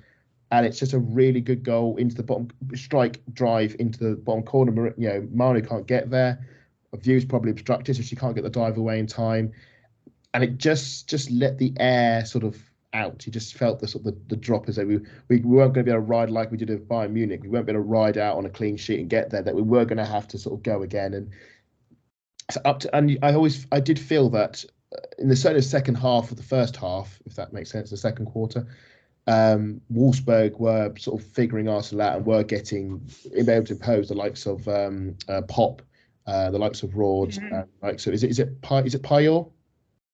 And it's just a really good goal into the bottom, strike drive into the bottom corner. Manu can't get there. A view's probably obstructed, so she can't get the dive away in time. And it just let the air sort of out. You just felt the sort of the drop as though we weren't going to be able to ride like we did at Bayern Munich. We weren't going to ride out on a clean sheet and get there. That we were going to have to sort of go again. And so I did feel that in the second half of the first half, if that makes sense, the second quarter. Wolfsburg were sort of figuring Arsenal out and were able to impose the likes of Pop, the likes of Rords, so is it Payol,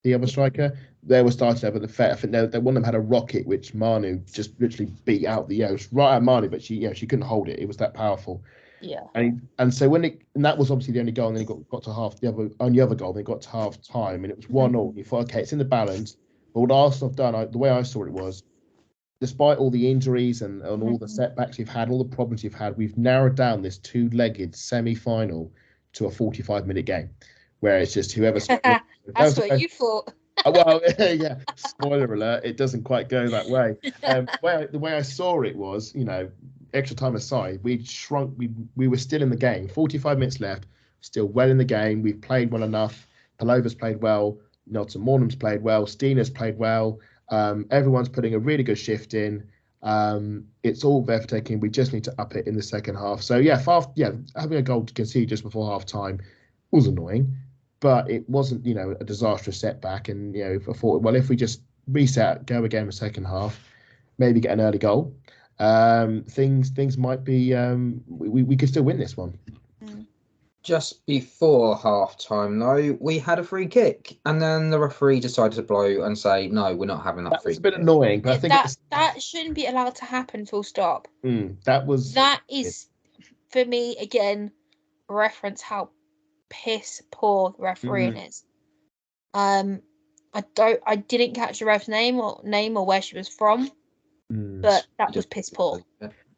the other striker? They were starting to have the I think one of them had a rocket which Manu just literally beat out the it was right at Manu, but she couldn't hold it. It was that powerful. Yeah. And so and that was obviously the only goal, and then it got to half the other goal, then it got to half time, and it was 1-0. You thought, okay, it's in the balance. But what Arsenal have done, the way I saw it was, despite all the injuries and all the setbacks you've had, all the problems you've had, we've narrowed down this two-legged semi-final to a 45-minute game, where it's just whoever's... That's what you thought. Well, yeah, spoiler alert, it doesn't quite go that way. The way I saw it was, extra time aside, we'd shrunk, we were still in the game, 45 minutes left, still well in the game, we've played well enough, Palova's played well, Nelson Mornham's played well, Steena's played well, everyone's putting a really good shift in. It's all there for taking. We just need to up it in the second half. So having a goal to concede just before half time was annoying, but it wasn't a disastrous setback. And I thought, well, if we just reset, go again in the second half, maybe get an early goal, things might be we could still win this one. Just before half time, though, we had a free kick, and then the referee decided to blow and say, "No, we're not having that free kick." That's a bit annoying, but I think that shouldn't be allowed to happen. Full stop. That is, for me, again, reference how piss poor refereeing is. I didn't catch the ref's name or where she was from, but that was piss poor.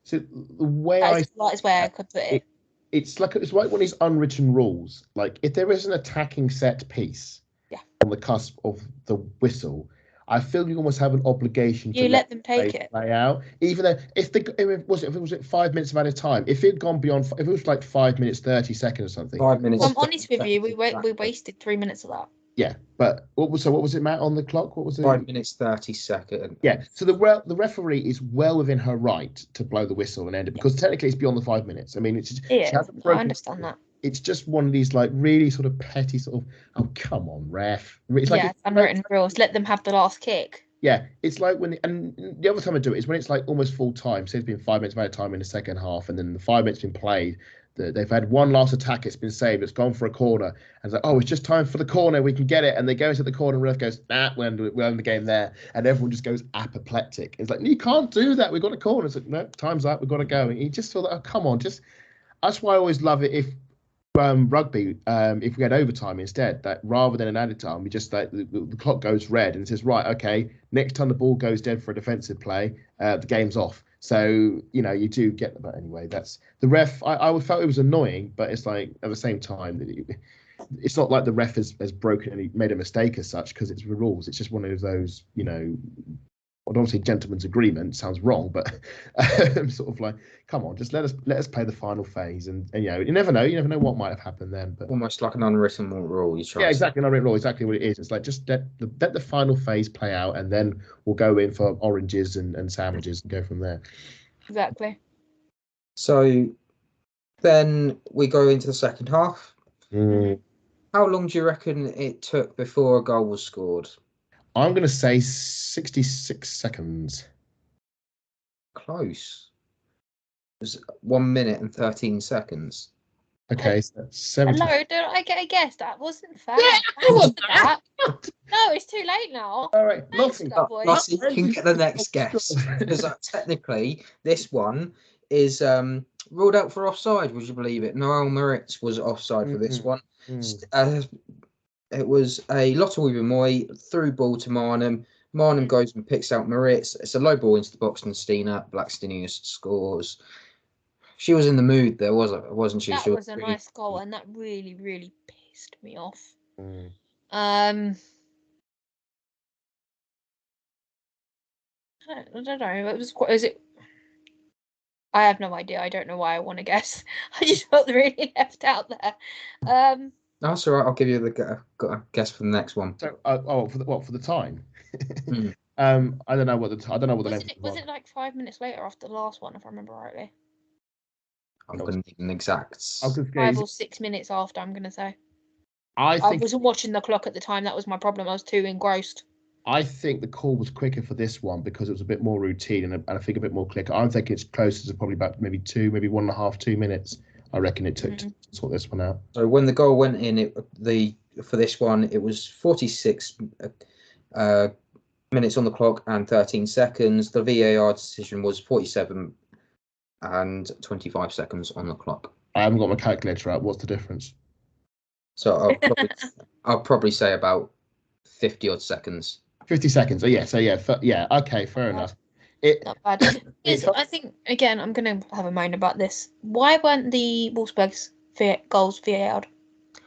So the way That is the lightest way I could put it. It's like one of these unwritten rules. Like if there is an attacking set piece on the cusp of the whistle, I feel you almost have an obligation to let them take it play out. Even though if it was 5 minutes of added time, if it had gone beyond, if it was like 5 minutes 30 seconds or something. 5 minutes. I'm honest with you, we wasted 3 minutes of that. Yeah, but what was it, Matt, on the clock? What was it? 5 minutes 30 seconds. Yeah, so the referee is well within her right to blow the whistle and end it because technically it's beyond the 5 minutes. I mean, it's just, I understand that. It's just one of these like really sort of petty sort of, oh come on, ref. It's like unwritten rules. Let them have the last kick. Yeah, it's like and the other time I do it is when it's like almost full time. Say it's been 5 minutes of added time in the second half, and then the 5 minutes been played. They've had one last attack, it's been saved, it's gone for a corner, and it's like, oh, it's just time for the corner, we can get it, and they go into the corner, and the ref goes, nah, we're in the game there, and everyone just goes apoplectic. It's like, you can't do that, we've got a corner. It's like, no, time's up, we've got to go. And you just feel that, oh, come on, that's why I always love it if rugby, if we had overtime instead, that rather than an added time, we just like the clock goes red and it says, right, okay, next time the ball goes dead for a defensive play, the game's off. So, you do get that. But anyway, that's the ref. I felt it was annoying, but it's like at the same time, it's not like the ref has broken and he made a mistake as such because it's the rules. It's just one of those, I don't say gentleman's agreement, sounds wrong, but sort of like, come on, just let us play the final phase, and you never know what might have happened then. But almost like an unwritten rule. Yeah, exactly, an unwritten rule, exactly what it is. It's like just let the final phase play out, and then we'll go in for oranges and sandwiches and go from there. Exactly. So then we go into the second half. How long do you reckon it took before a goal was scored? I'm going to say 66 seconds. Close. It was 1 minute and 13 seconds. Okay, so that's 70. Hello, don't I get a guess? That wasn't fair. That. No, it's too late now. All right, Lottie, you can get the next guess. Because technically, this one is ruled out for offside, would you believe it? Noel Moritz was offside for this one. It was a Lottie Matt through ball to Marnham. Marnham goes and picks out Moritz. It's a low ball into the box and Stina Blackstenius scores. She was in the mood there, wasn't she? That was a nice goal, and that really, really pissed me off. I don't know. It was quite. Is it? I have no idea. I don't know why I want to guess. I just felt really left out there. That's all right. I'll give you the guess for the next one. So, for the time? I don't know what the length was. Was it like 5 minutes later after the last one, if I remember rightly? I'm going to need an exact. 5 or 6 minutes after, I'm going to say. I wasn't watching the clock at the time. That was my problem. I was too engrossed. I think the call was quicker for this one because it was a bit more routine and I think a bit more clicker. I'm thinking it's closer to probably about maybe 2 minutes. I reckon it took to sort this one out. So when the goal went in, for this one, it was 46 minutes on the clock and 13 seconds. The VAR decision was 47 and 25 seconds on the clock. I haven't got my calculator out. What's the difference? So I'll probably say about 50 odd seconds. 50 seconds. Oh, yeah. Okay, fair enough. Not bad. I think, again, I'm going to have a moan about this. Why weren't the Wolfsburg's goals VAR'd?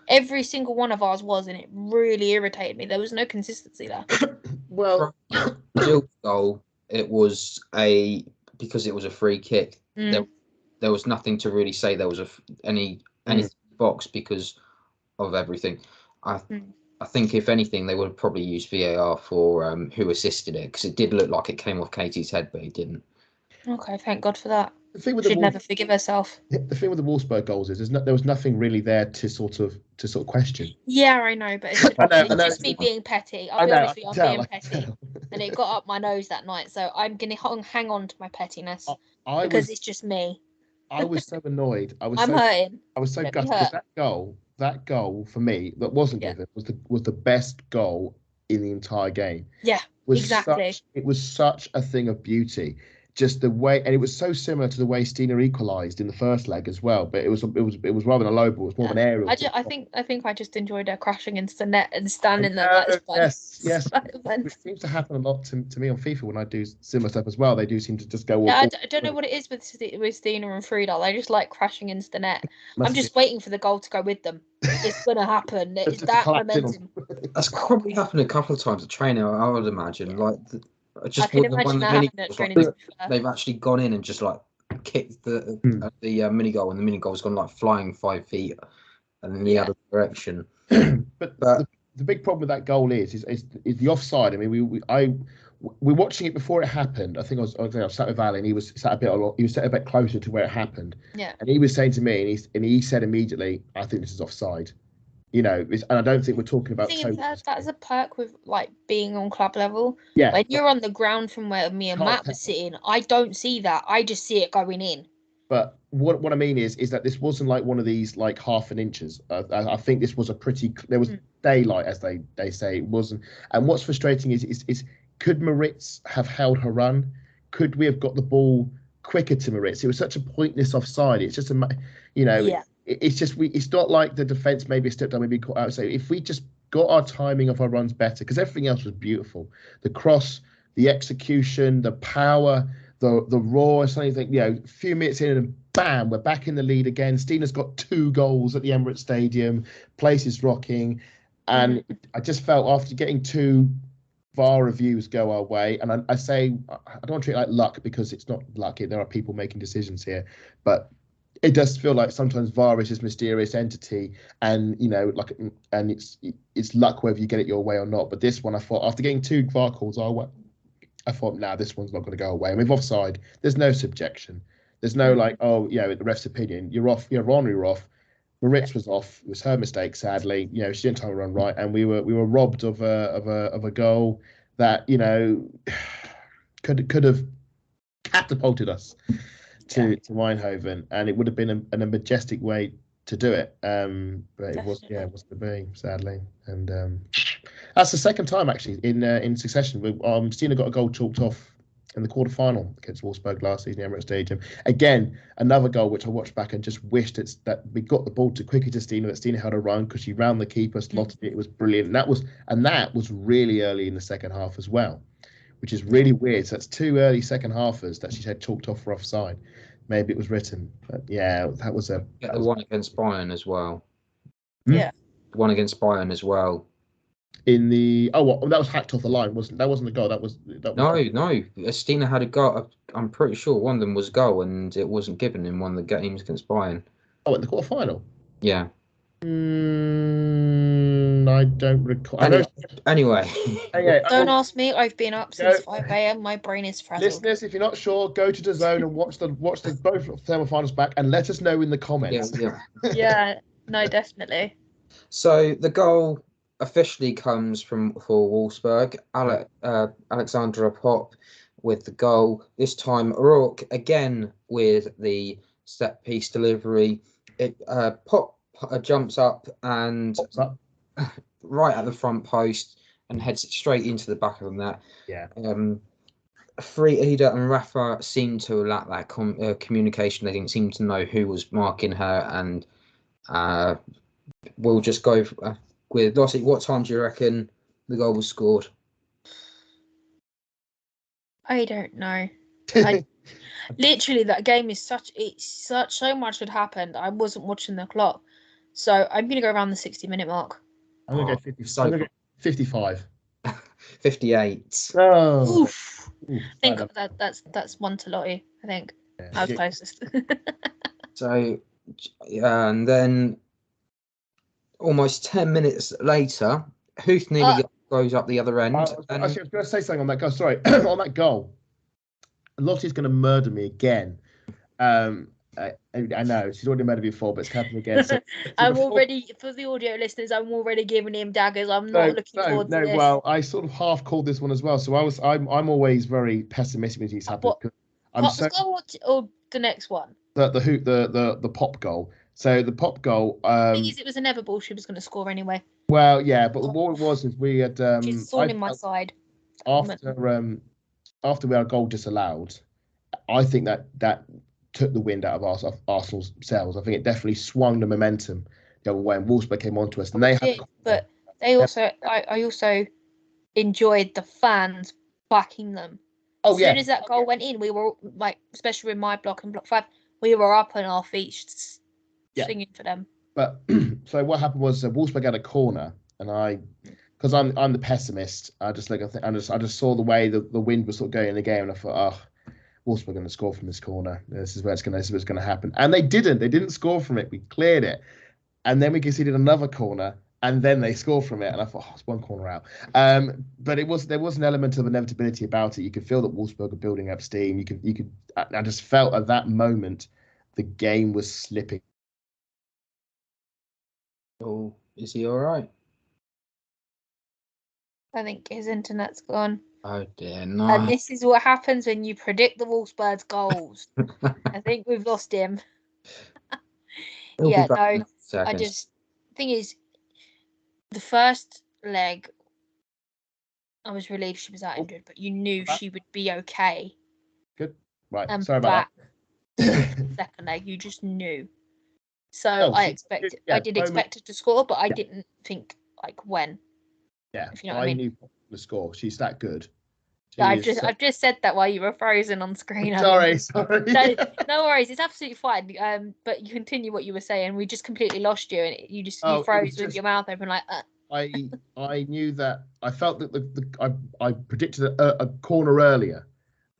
Every single one of ours was, and it really irritated me. There was no consistency there. Well, Jill's goal, because it was a free kick. There was nothing to really say there was any box because of everything. I think if anything, they would have probably used VAR for who assisted it because it did look like it came off Katie's head, but it didn't. Okay, thank God for that. She'd never forgive herself. The thing with the Wolfsburg goals is there was nothing really there to sort of question. Yeah, I know, but it's just me being petty. I'll be honest with you, I'm being petty, and it got up my nose that night. So I'm gonna hang on to my pettiness because it's just me. I was so annoyed. I'm hurting. I was so gutted because that goal for me that wasn't given was the best goal in the entire game. Yeah, exactly. It was such a thing of beauty. just the way, and it was so similar to the way Stina equalised in the first leg as well. But it was rather than a low ball, it was more of an aerial. I think I just enjoyed her crashing into the net and standing there. That's fun. Yes. It seems to happen a lot to me on FIFA when I do similar stuff as well. They do seem to just go. Yeah, I don't know what it is with Stina and Frida. They just like crashing into the net. I'm just waiting for the goal to go with them. It's gonna happen. It's that momentum. That's probably happened a couple of times at training, I would imagine. Like, I can imagine that happening at training. They've actually gone in and just like kicked the mini goal, and the mini goal's gone like flying 5 feet in the other direction. But the big problem with that goal is the offside. I mean, we're watching it before it happened. I think I was sat with Ali, and he was sat a bit closer to where it happened. Yeah. And he was saying to me, and he said immediately, "I think this is offside." You know, and I don't think we're talking about. That's a perk with like being on club level. Yeah. When you're on the ground from where me and Matt were sitting, I don't see that. I just see it going in. But what I mean is that this wasn't like one of these like half an inches. I think this was there was daylight, as they say. It wasn't. And what's frustrating is could Maritz have held her run? Could we have got the ball quicker to Maritz? It was such a pointless offside. It's just it's not like the defense maybe stepped down, maybe caught out. So if we just got our timing of our runs better, because everything else was beautiful, the cross, the execution, the power, the raw, something, a few minutes in and bam, we're back in the lead again. Stina's got 2 goals at the Emirates Stadium, place is rocking, and I just felt after getting 2 VAR reviews go our way, and I say I don't want to treat it like luck, because it's not luck. There are people making decisions here, but it does feel like sometimes VAR is this mysterious entity, and and it's luck whether you get it your way or not. But this one, I thought, after getting 2 VAR calls our way, I thought, this one's not going to go away. And with offside, there's no subjection. There's no the ref's opinion. You're off. You're on. You're off. Maritz was off. It was her mistake, sadly. She didn't time to run right, and we were robbed of a goal that could have catapulted us to Eindhoven, and it would have been a majestic way to do it. But it was to be, sadly. And that's the second time actually in succession. Stina got a goal chalked off in the quarterfinal against Wolfsburg last season at Emirates Stadium. Again, another goal which I watched back and just wished that we got the ball too quickly to Stina. That Stina had a run because she round the keeper, slotted it. It was brilliant. And that was really early in the second half as well, which is really weird. So that's 2 early second halfers that she had chalked off for offside. Maybe it was written, but that was the one against Bayern as well. Yeah, one against Bayern as well. In the that was hacked off the line, wasn't a goal? That was no. Stina had a goal. I'm pretty sure one of them was a goal, and it wasn't given in one of the games against Bayern. Oh, in the quarterfinal. Yeah. I don't recall. Anyway. Don't ask me. I've been up since 5 a.m. My brain is frazzled. Listeners, if you're not sure, go to DAZN and watch the both semi-finals back, and let us know in the comments. Yeah. No, definitely. So the goal officially comes for Wolfsburg. Alexandra Pop with the goal. This time O'Rourke again with the set piece delivery. Pop jumps up and right at the front post and heads straight into the back of the net. Yeah. Frida and Rafa seem to lack that communication. They didn't seem to know who was marking her, and we'll just go with Lottie. What time do you reckon the goal was scored? I don't know. Literally, that game is so much had happened. I wasn't watching the clock, so I'm gonna go around the 60-minute mark. I'm gonna go 50. I'm gonna go 55. 58. Oh. Oof. I think that's 1 to Lottie. I think I was closest. So, and then almost 10 minutes later, Huth nearly goes up the other end. I was going to say something on that goal. Sorry, on that goal. Lottie's going to murder me again. I know she's already murdered me before, but it's happening again. So I'm already, for the audio listeners, I'm already giving him daggers. I'm not looking forward to this. Well, I sort of half called this one as well. So I'm always very pessimistic when these happen. Or the next one? The Pop goal. So the Pop goal. The thing is, it was a never ball she was going to score anyway. Well, yeah, but what it was is we had. She's thorn in my side. After we had a goal disallowed, I think that took the wind out of Arsenal's sails. I think it definitely swung the momentum the other way, and Wolfsburg came onto us, and they had. But they also, I also enjoyed the fans backing them. As soon as that goal went in, we were like, especially in my block and block 5, we were up on our feet singing for them. But so what happened was Wolfsburg had a corner, and because I'm the pessimist, I just saw the way the wind was sort of going in the game, and I thought, oh, Wolfsburg are going to score from this corner. This is what's going to happen, and they didn't. They didn't score from it. We cleared it, and then we conceded another corner. And then they score from it, and I thought, it's one corner out. But there was an element of inevitability about it. You could feel that Wolfsburg were building up steam. I just felt at that moment the game was slipping. Oh, is he all right? I think his internet's gone. Oh dear, no. And this is what happens when you predict the Wolfsburg's goals. I think we've lost him. I just thing is. The first leg, I was relieved she was out injured, but you knew she would be okay. Good. Right. And sorry about that. Second leg, you just knew. So I did expect her to score, but I didn't think like when. Yeah. If you know what I mean. Knew the score. She's that good. I've just said that while you were frozen on screen. Sorry. No worries, it's absolutely fine. But you continue what you were saying. We just completely lost you, and you froze with your mouth open like. I knew that. I felt that I predicted a corner earlier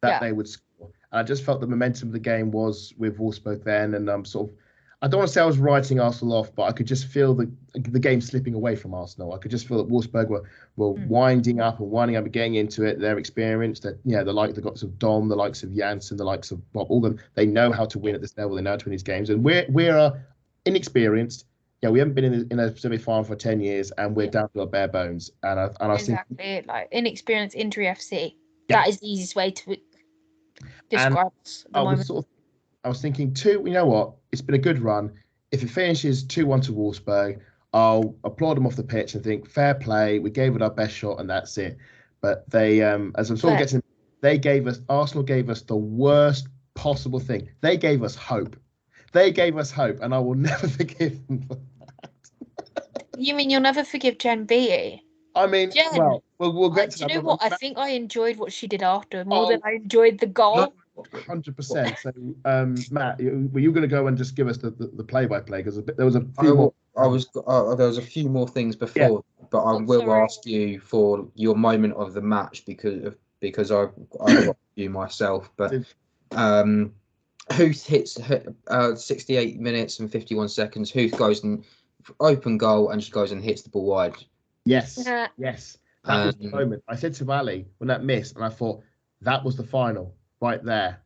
that they would score. I just felt the momentum of the game was with Wolfsburg then, and I don't want to say I was writing Arsenal off, but I could just feel the game slipping away from Arsenal. I could just feel that Wolfsburg were winding up and getting into it. They're experienced. That the likes of Dom, the likes of Janssen, the likes of Bob. All them. They know how to win at this level. They know how to win these games, and we're inexperienced. Yeah, we haven't been in a semi-final for 10 years, and we're down to our bare bones. And I was thinking, like inexperienced injury FC. Yeah. That is the easiest way to describe us at the moment. I was thinking, too, you know what? It's been a good run. If it finishes 2-1 to Wolfsburg, I'll applaud them off the pitch and think, fair play. We gave it our best shot, and that's it. But they, as I'm sort of getting, Arsenal gave us the worst possible thing. They gave us hope. And I will never forgive them for that. You mean you'll never forgive Jen Beattie? I mean, Jen, well, we'll get to that. Do you know what? I think I enjoyed what she did after more than I enjoyed the goal. 100%. So, Matt, were you going to go and just give us the play-by-play? Because there was a few more. There was a few more things before, but I will ask you for your moment of the match because I've got you myself. But Huth hits 68 minutes and 51 seconds. Huth goes and open goal, and she goes and hits the ball wide. Yes. That was the moment. I said to Ali when that missed, and I thought that was the final. Right there.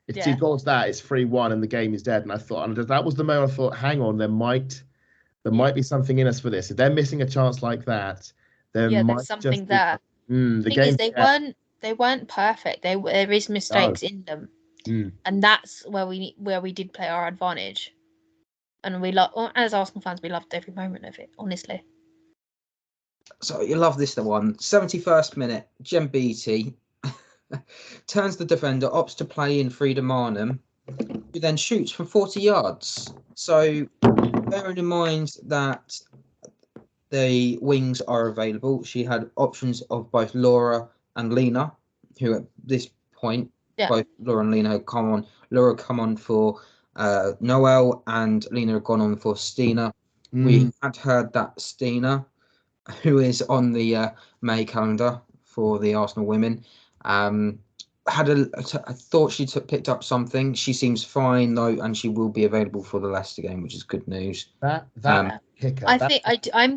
If she goals that, it's 3-1 and the game is dead. And I thought, and that was the moment I thought, hang on, there might be something in us for this. If they're missing a chance like that, there's something there. The game they weren't perfect. There is mistakes in them, and that's where we did play our advantage. And we as Arsenal fans, we loved every moment of it. Honestly. So you love this one. 71st minute, Jen Beattie turns the defender, opts to play in Frida Marnham, who then shoots from 40 yards. So bearing in mind that the wings are available, she had options of both Laura and Lena, who at this point, both Laura and Lena had come on. Laura come on for Noel, and Lena had gone on for Stina. We had heard that Stina, who is on the May calendar for the Arsenal women, I thought she picked up something. She seems fine though, and she will be available for the Leicester game, which is good news. I'm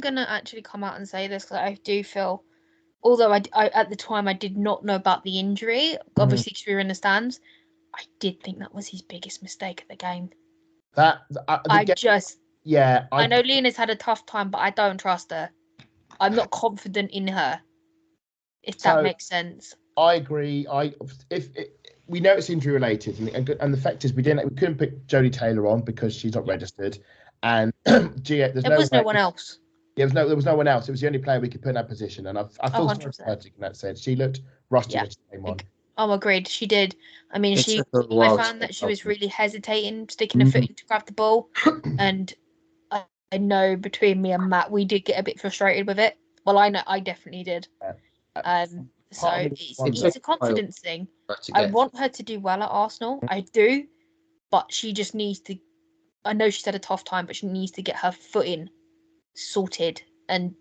gonna actually come out and say this because I do feel, although I at the time I did not know about the injury, obviously because we were in the stands, I did think that was his biggest mistake of the game. I know Lena's had a tough time, but I don't trust her. I'm not confident in her. If that makes sense. I agree. We know it's injury related, and the fact is we couldn't pick Jodie Taylor on because she's not registered, and there was no one else. Yeah, there was no one else. It was the only player we could put in that position, and I feel sorry for her in that sense. She looked rusty when she came on. Oh, agreed. She did. I mean, It took her a while I to found that get she was going. really hesitating, sticking her foot in to grab the ball. And I know between me and Matt, we did get a bit frustrated with it. Well, I know I definitely did. So Part of me it's wonders- a confidence thing. To I get want her to do well at Arsenal. I do, but she just needs to. I know she's had a tough time, but she needs to get her footing sorted and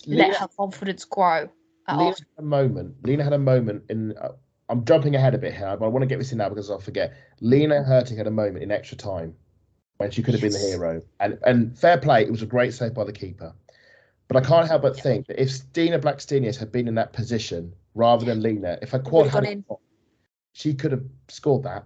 let her confidence grow at Lena Arsenal. had a moment in. I'm jumping ahead a bit here, but I want to get this in now because I'll forget. Lena Hurtig had a moment in extra time when she could have been the hero, and fair play, it was a great save by the keeper. But I can't help but think that if Stina Blackstenius had been in that position rather than Lena, if her quad had gone, she could have scored that.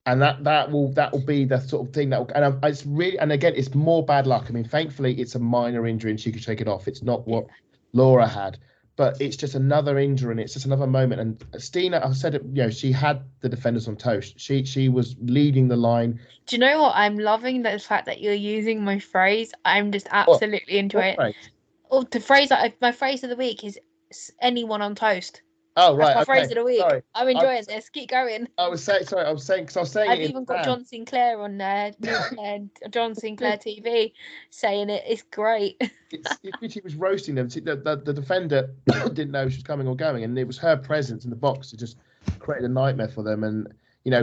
And that will be the sort of thing that will, and it's really, and again, it's more bad luck. I mean, thankfully, it's a minor injury and she could shake it off. It's not what Laura had, but it's just another injury and it's just another moment. And Stina, I've said it, she had the defenders on toast. She was leading the line. Do you know what? I'm loving the fact that you're using my phrase. I'm just absolutely into it. Phrase? Oh, the phrase my phrase of the week is anyone on toast. Oh, right. That's my phrase of the week. Sorry. I'm enjoying this. Keep going. I was saying, because I was saying I've even got John Sinclair on there, John Sinclair TV, saying it. It's great. She was roasting them. The defender didn't know she was coming or going, and it was her presence in the box that just created a nightmare for them. And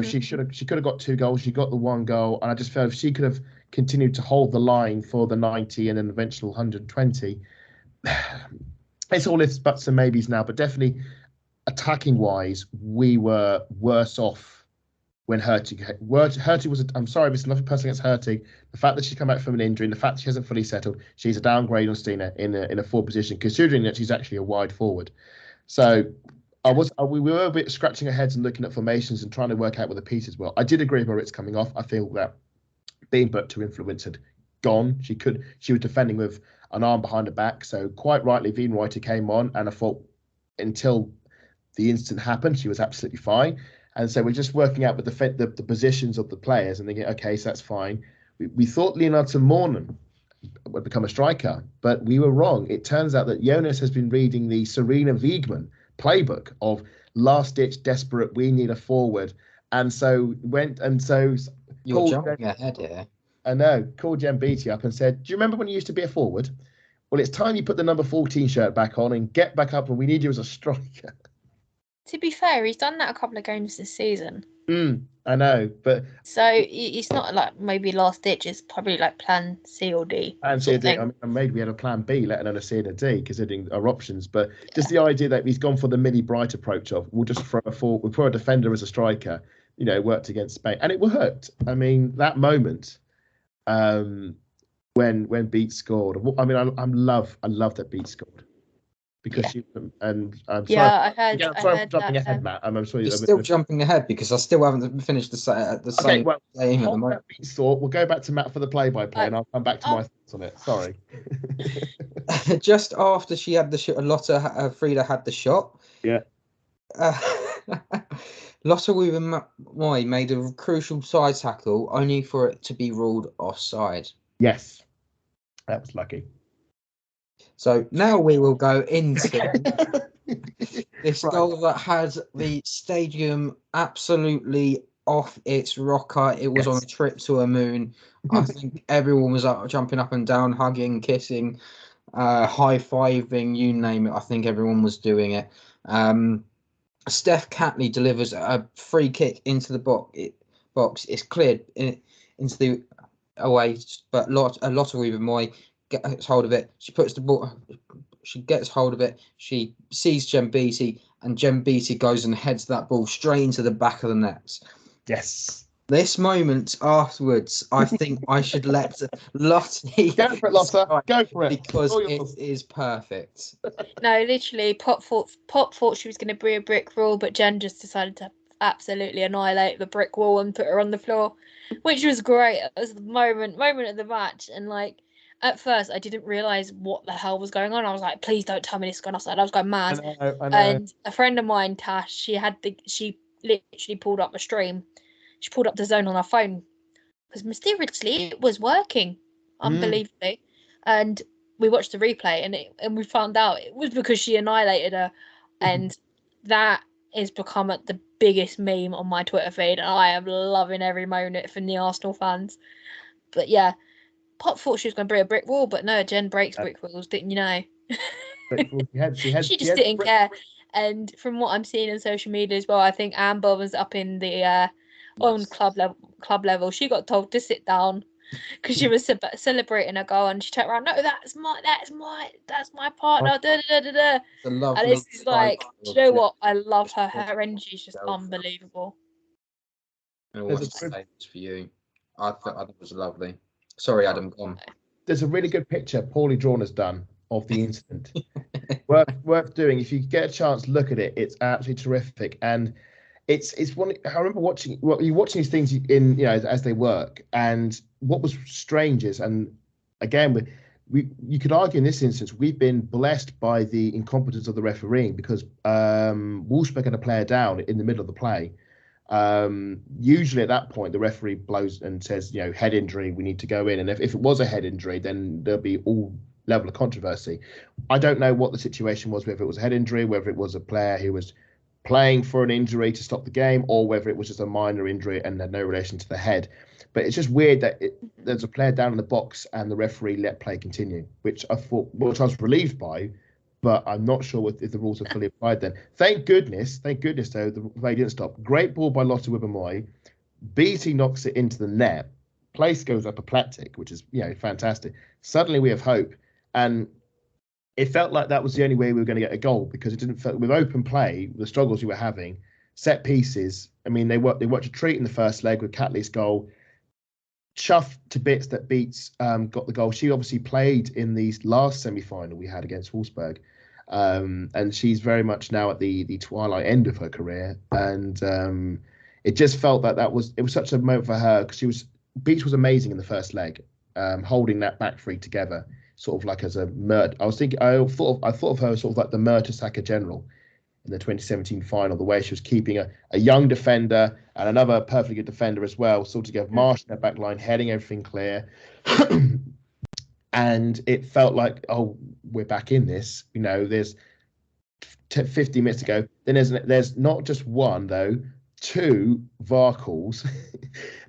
she could have got 2 goals. She got the 1 goal, and I just felt if she could have continued to hold the line for the 90 and then eventual 120. It's all ifs, buts, and maybes now, but definitely. Attacking wise, we were worse off when Hurtig was. I'm sorry, this is nothing personal against Hurtig. The fact that she's come back from an injury, and the fact that she hasn't fully settled, she's a downgrade on Stina in a forward position, considering that she's actually a wide forward. So we were a bit scratching our heads and looking at formations and trying to work out where the pieces were. I did agree with Moritz coming off. I feel that being but too influence had gone. She was defending with an arm behind her back. So quite rightly, Veen Reuter came on, and I thought until the incident happened, she was absolutely fine. And so we're just working out with the positions of the players and thinking, okay, so that's fine. We thought Leonard Mornon would become a striker, but we were wrong. It turns out that Jonas has been reading the Serena Wiegmann playbook of last-ditch desperate, we need a forward. And so you're jumping ahead here. I know. Called Jen Beattie up and said, do you remember when you used to be a forward? Well, it's time you put the number 14 shirt back on and get back up, and we need you as a striker. To be fair, he's done that a couple of games this season. I know, but so it's not like maybe last ditch. It's probably like plan C or D. And C or D. I mean, maybe we had a plan B, let alone a C and a D, considering our options. But just the idea that he's gone for the Millie Bright approach of we'll just throw a defender as a striker. Worked against Spain, and it worked. I mean, that moment when Beat scored. I mean, I love that Beat scored. Because I'm sorry. Yeah, I heard. I'm jumping ahead, Matt. I'm sorry. You're still jumping ahead because I still haven't finished the same game at the moment. Thought we'll go back to Matt for the play-by-play, and I'll come back to my thoughts on it. Sorry. Just after she had the shot, Lotte Frida had the shot. Yeah. Lotte Weaver-Moy made a crucial side tackle, only for it to be ruled offside. Yes, that was lucky. So now we will go into this goal that had the stadium absolutely off its rocker. It was on a trip to a moon. I think everyone was jumping up and down, hugging, kissing, high-fiving, you name it. I think everyone was doing it. Steph Catley delivers a free kick into the box. It's cleared into the away, but Lotte Weaver-Moy gets hold of it. She puts the ball. She gets hold of it. She sees Jen Beattie, and Jen Beattie goes and heads that ball straight into the back of the net. Yes. This moment afterwards, I think I should let Lottie go for it, Lotte. Go for it because it is perfect. No, literally, Pop thought she was going to be a brick wall, but Jen just decided to absolutely annihilate the brick wall and put her on the floor, which was great. It was the moment of the match, and at first, I didn't realise what the hell was going on. I was like, please don't tell me this is going offside. I was going mad. I know. And a friend of mine, Tash, she literally pulled up a stream. She pulled up the zone on her phone because mysteriously it was working, unbelievably. And we watched the replay and we found out it was because she annihilated her. And that is become the biggest meme on my Twitter feed, and I am loving every moment from the Arsenal fans. But yeah, Pop thought she was going to break a brick wall, but no, Jen breaks brick walls, didn't you know? She just didn't care. And from what I'm seeing on social media as well, I think Amber was up in the on club level. She got told to sit down because she was celebrating a goal, and she turned around. No, that's my partner. Da, da, da, da. And it's like, do you know what? I love her. Her energy is just unbelievable. And what's the same for you? I thought it was lovely. Sorry, Adam, go on. There's a really good picture Paulie Drawn has done of the incident. worth doing. If you get a chance, look at it. It's absolutely terrific, and it's one. I remember watching. Well, you're watching these things in as they work, and what was strange is, and again, you could argue in this instance we've been blessed by the incompetence of the refereeing because Wolfsburg had a player down in the middle of the play. Usually at that point the referee blows and says, head injury, we need to go in, and if it was a head injury, then there'll be all level of controversy. I don't know what the situation was, whether it was a head injury, whether it was a player who was playing for an injury to stop the game, or whether it was just a minor injury and had no relation to the head. But it's just weird that there's a player down in the box and the referee let play continue, which I was relieved by. But I'm not sure if the rules are fully applied then. Thank goodness, though, the play didn't stop. Great ball by Lottie Matt. Beattie knocks it into the net. Place goes apoplectic, which is, fantastic. Suddenly we have hope. And it felt like that was the only way we were going to get a goal, because it didn't feel, with open play, the struggles we were having, set pieces. I mean, they worked a treat in the first leg with Catley's goal. Chuffed to bits that Beats got the goal. She obviously played in the last semi-final we had against Wolfsburg, and she's very much now at the twilight end of her career. And it just felt that it was such a moment for her, because Beats was amazing in the first leg, holding that back three together, sort of like as a I thought of her sort of like the Mertesacker general in the 2017 final, the way she was keeping a young defender and another perfectly good defender as well, sort of get Marsh in their back line, heading everything clear. And it felt like, oh, we're back in this. There's 50 minutes to go. Then there's not just one, though, two VAR calls.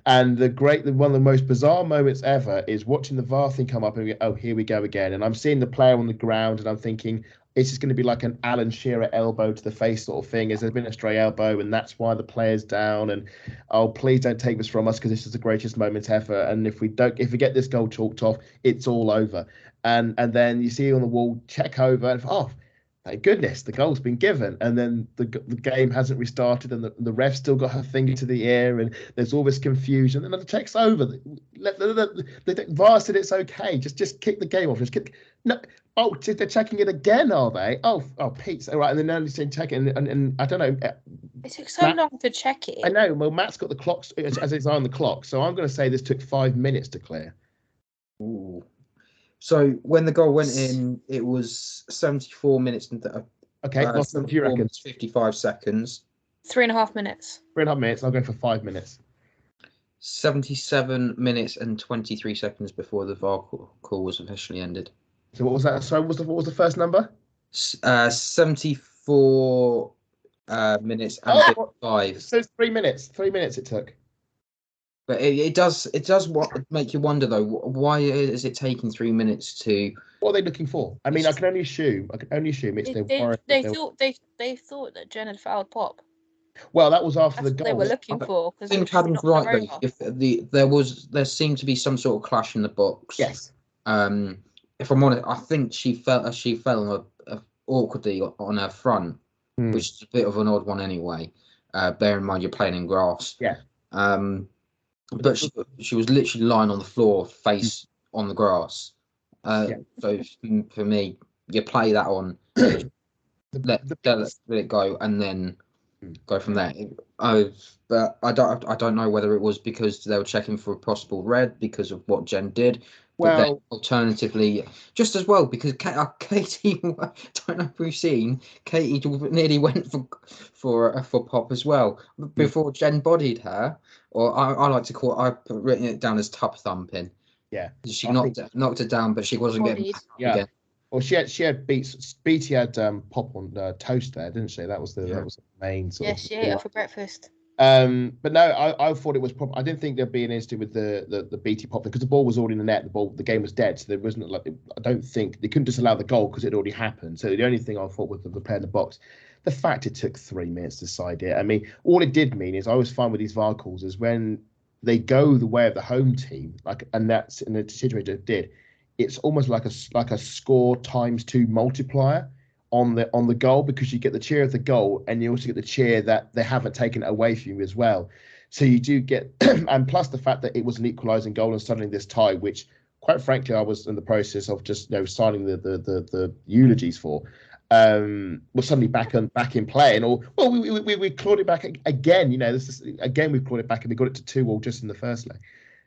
And one of the most bizarre moments ever is watching the VAR thing come up and we go, oh, here we go again. And I'm seeing the player on the ground and I'm thinking, it's just going to be like an Alan Shearer elbow to the face sort of thing. There's been a stray elbow and that's why the player's down. And, oh, please don't take this from us because this is the greatest moment ever. And if we get this goal chalked off, it's all over. And then you see on the wall, check over and, oh, thank goodness, the goal's been given. And then the game hasn't restarted and the ref still got her finger to the ear and there's all this confusion. And then the check's over. The VAR said it's okay. Just kick the game off. Just kick. No. Oh, they're checking it again, are they? Oh, Pete's all right. And then now they're saying check it. And I don't know. It took so long to check it. I know. Well, Matt's got the clocks as it's on the clock. So I'm going to say this took 5 minutes to clear. Ooh. So when the goal went in, it was 74 minutes and okay. What do you reckon? 55 seconds. 3.5 minutes. 3.5 minutes. I'll go for 5 minutes. 77 minutes and 23 seconds before the VAR call was officially ended. So what was that? Sorry, what was the first number? 74 minutes and 55. So it's 3 minutes. 3 minutes it took. But it does make you wonder though, why is it taking 3 minutes to? What are they looking for? I mean, I can only assume it's they thought that Jen had fouled Pop. Well, that was after That's the goal. they were looking for. I think Adam's right though. If there seemed to be some sort of clash in the box. Yes. If I'm honest, I think she fell awkwardly on her front, which is a bit of an odd one anyway. Bear in mind you're playing in grass. Yeah. But she was literally lying on the floor, face on the grass. So for me, you play that on, let it go, and then go from there. But I don't know whether it was because they were checking for a possible red because of what Jen did. Well, but then alternatively, just as well, because Katie, I don't know if we've seen, Katie nearly went for Pop as well before Jen bodied her, or I like to call I've written it down as tub thumping. Yeah, she knocked it down, but she wasn't getting back again. Well, she had Beattie had Pop on toast there, didn't she? That was the main sort of. Yes, yeah, for breakfast. But no, I thought it was probably. I didn't think there'd be an issue with the BT pop because the ball was already in the net. The game was dead, so there wasn't like. I don't think they couldn't just allow the goal because it already happened. So the only thing I thought was the play in the box. The fact it took 3 minutes to decide it. I mean, all it did mean is I was fine with these VAR calls is when they go the way of the home team, and that's in the situation it did. It's almost like a score ×2 multiplier on the goal because you get the cheer of the goal and you also get the cheer that they haven't taken it away from you as well. So you do get, and plus the fact that it was an equalising goal and suddenly this tie, which quite frankly I was in the process of just signing the eulogies for, was suddenly back in play and all. Well, we clawed it back again. We've clawed it back and we got it to 2-2 just in the first leg.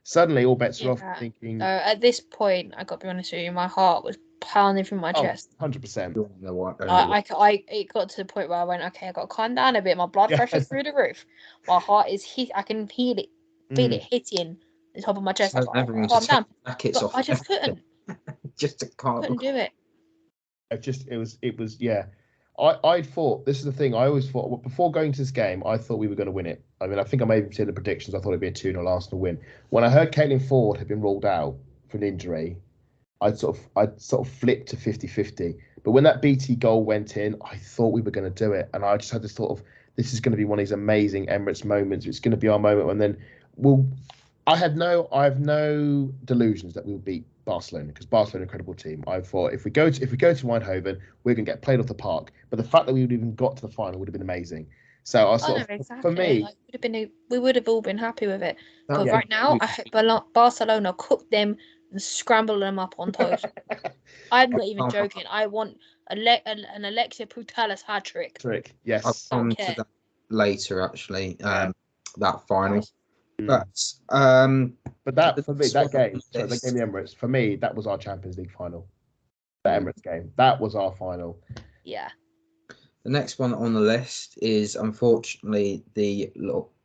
Suddenly all bets are off. Thinking at this point, I got to be honest with you, my heart was pounding through my chest. 100%. It got to the point where I went, okay, I got to calm down a bit. My blood pressure's through the roof. My heart is I can feel it hitting the top of my chest. So everyone calm down. I just couldn't. Couldn't do it. It was yeah. I thought, this is the thing, I always thought, before going to this game, I thought we were going to win it. I mean, I think I may have seen the predictions. I thought it'd be a 2-0 Arsenal win. When I heard Caitlin Ford had been ruled out for an injury, I'd sort of flipped to 50-50. But when that BT goal went in, I thought we were going to do it. And I just had this thought of, this is going to be one of these amazing Emirates moments. It's going to be our moment. And then I have no delusions that we'll beat Barcelona because Barcelona are an incredible team. I thought if we go to Eindhoven, we're going to get played off the park. But the fact that we would even got to the final would have been amazing. So I sort of, exactly. For me, we would have all been happy with it. But right now, I hope Barcelona cook them and scramble them up on toast. I'm not even joking. I want an Alexia Putellas hat trick. Yes. I'll come to that later. Actually, that final. But that for me, the game the Emirates, for me, that was our Champions League final. The Emirates game, that was our final. Yeah. The next one on the list is unfortunately the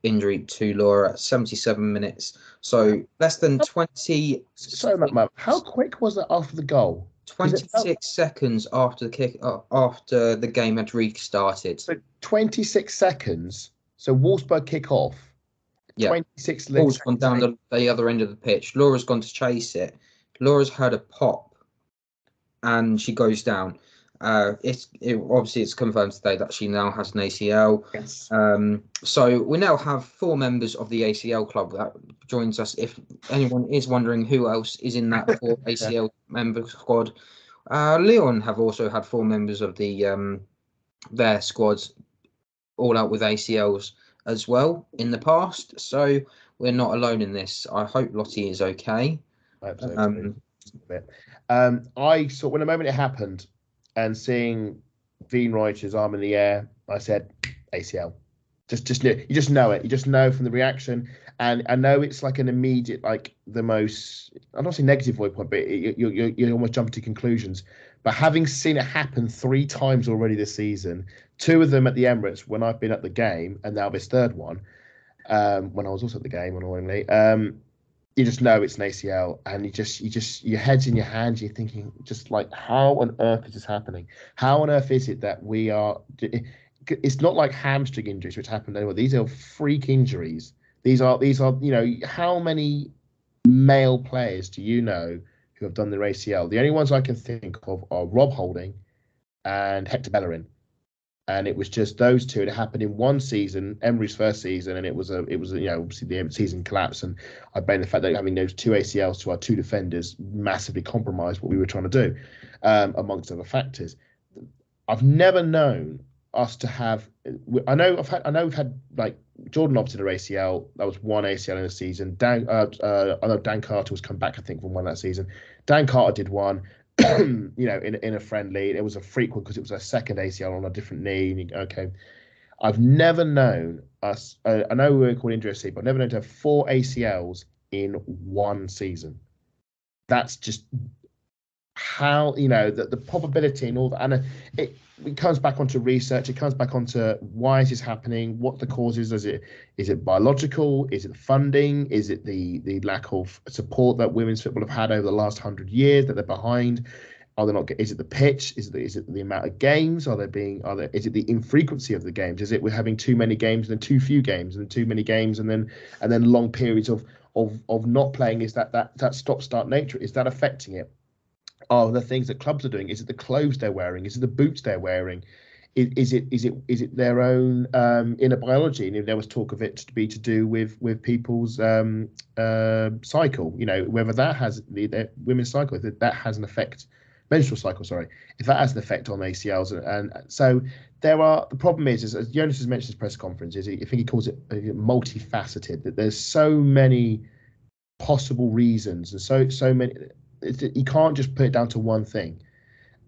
injury to Laura at 77 minutes. So less than 20. So Matt, how quick was that after the goal? 26 seconds after the kick, after the game had restarted. So 26 seconds. So Wolfsburg kick off. Yeah. 26 Ball's gone down the other end of the pitch. Laura's gone to chase it. Laura's heard a pop, and she goes down. Obviously it's confirmed today that she now has an ACL. Yes. So we now have 4 members of the ACL club that joins us. If anyone is wondering who else is in that 4 ACL member squad, Leon have also had 4 members of their squads all out with ACLs as well in the past. So we're not alone in this. I hope Lottie is okay. I saw when the moment it happened. And seeing Wienreuther's arm in the air, I said, ACL. Just knew. You just know it. You just know from the reaction. And I know it's like an immediate, like the most, I don't say negative viewpoint, but you almost jump to conclusions. But having seen it happen 3 times already this season, 2 of them at the Emirates when I've been at the game, and now this 3rd one, when I was also at the game, annoyingly, you just know it's an ACL, and you just your head's in your hands. You're thinking, just like, how on earth is this happening? How on earth is it that we are? It's not like hamstring injuries, which happened anyway. These are freak injuries. These are how many male players do you know who have done their ACL? The only ones I can think of are Rob Holding and Hector Bellerin. And it was just those 2. It happened in one season, Emery's first season, and it was obviously the season collapse. And I blame the fact that having those 2 ACLs to our 2 defenders massively compromised what we were trying to do, amongst other factors. I've never known us to have. I know we've had like Jordan Lobson or ACL. That was 1 ACL in a season. I know Dan Carter was come back, I think, from 1 that season. Dan Carter did 1. In a friendly. It was a frequent because it was a second ACL on a different knee. Okay, I've never known us. I know we were called injury C, but I've never known to have 4 ACLs in 1 season. That's just how the probability and all that. And it comes back onto research. It comes back onto why is this happening? What the causes? Is it biological? Is it funding? Is it the lack of support that women's football have had over the last 100 years that they're behind? Are they not? Is it the pitch? Is it the amount of games? Is it the infrequency of the games? Is it we're having too many games and then too few games and then too many games and then long periods of not playing? Is that stop-start nature? Is that affecting it? Are the things that clubs are doing? Is it the clothes they're wearing? Is it the boots they're wearing? Is it their own inner biology? And there was talk of it to be to do with people's cycle. Whether that has the women's cycle, that has an effect. Menstrual cycle, sorry, if that has an effect on ACLs, and so the problem is as Jonas has mentioned in his press conference, I think he calls it multifaceted, that there's so many possible reasons and so many, you can't just put it down to one thing.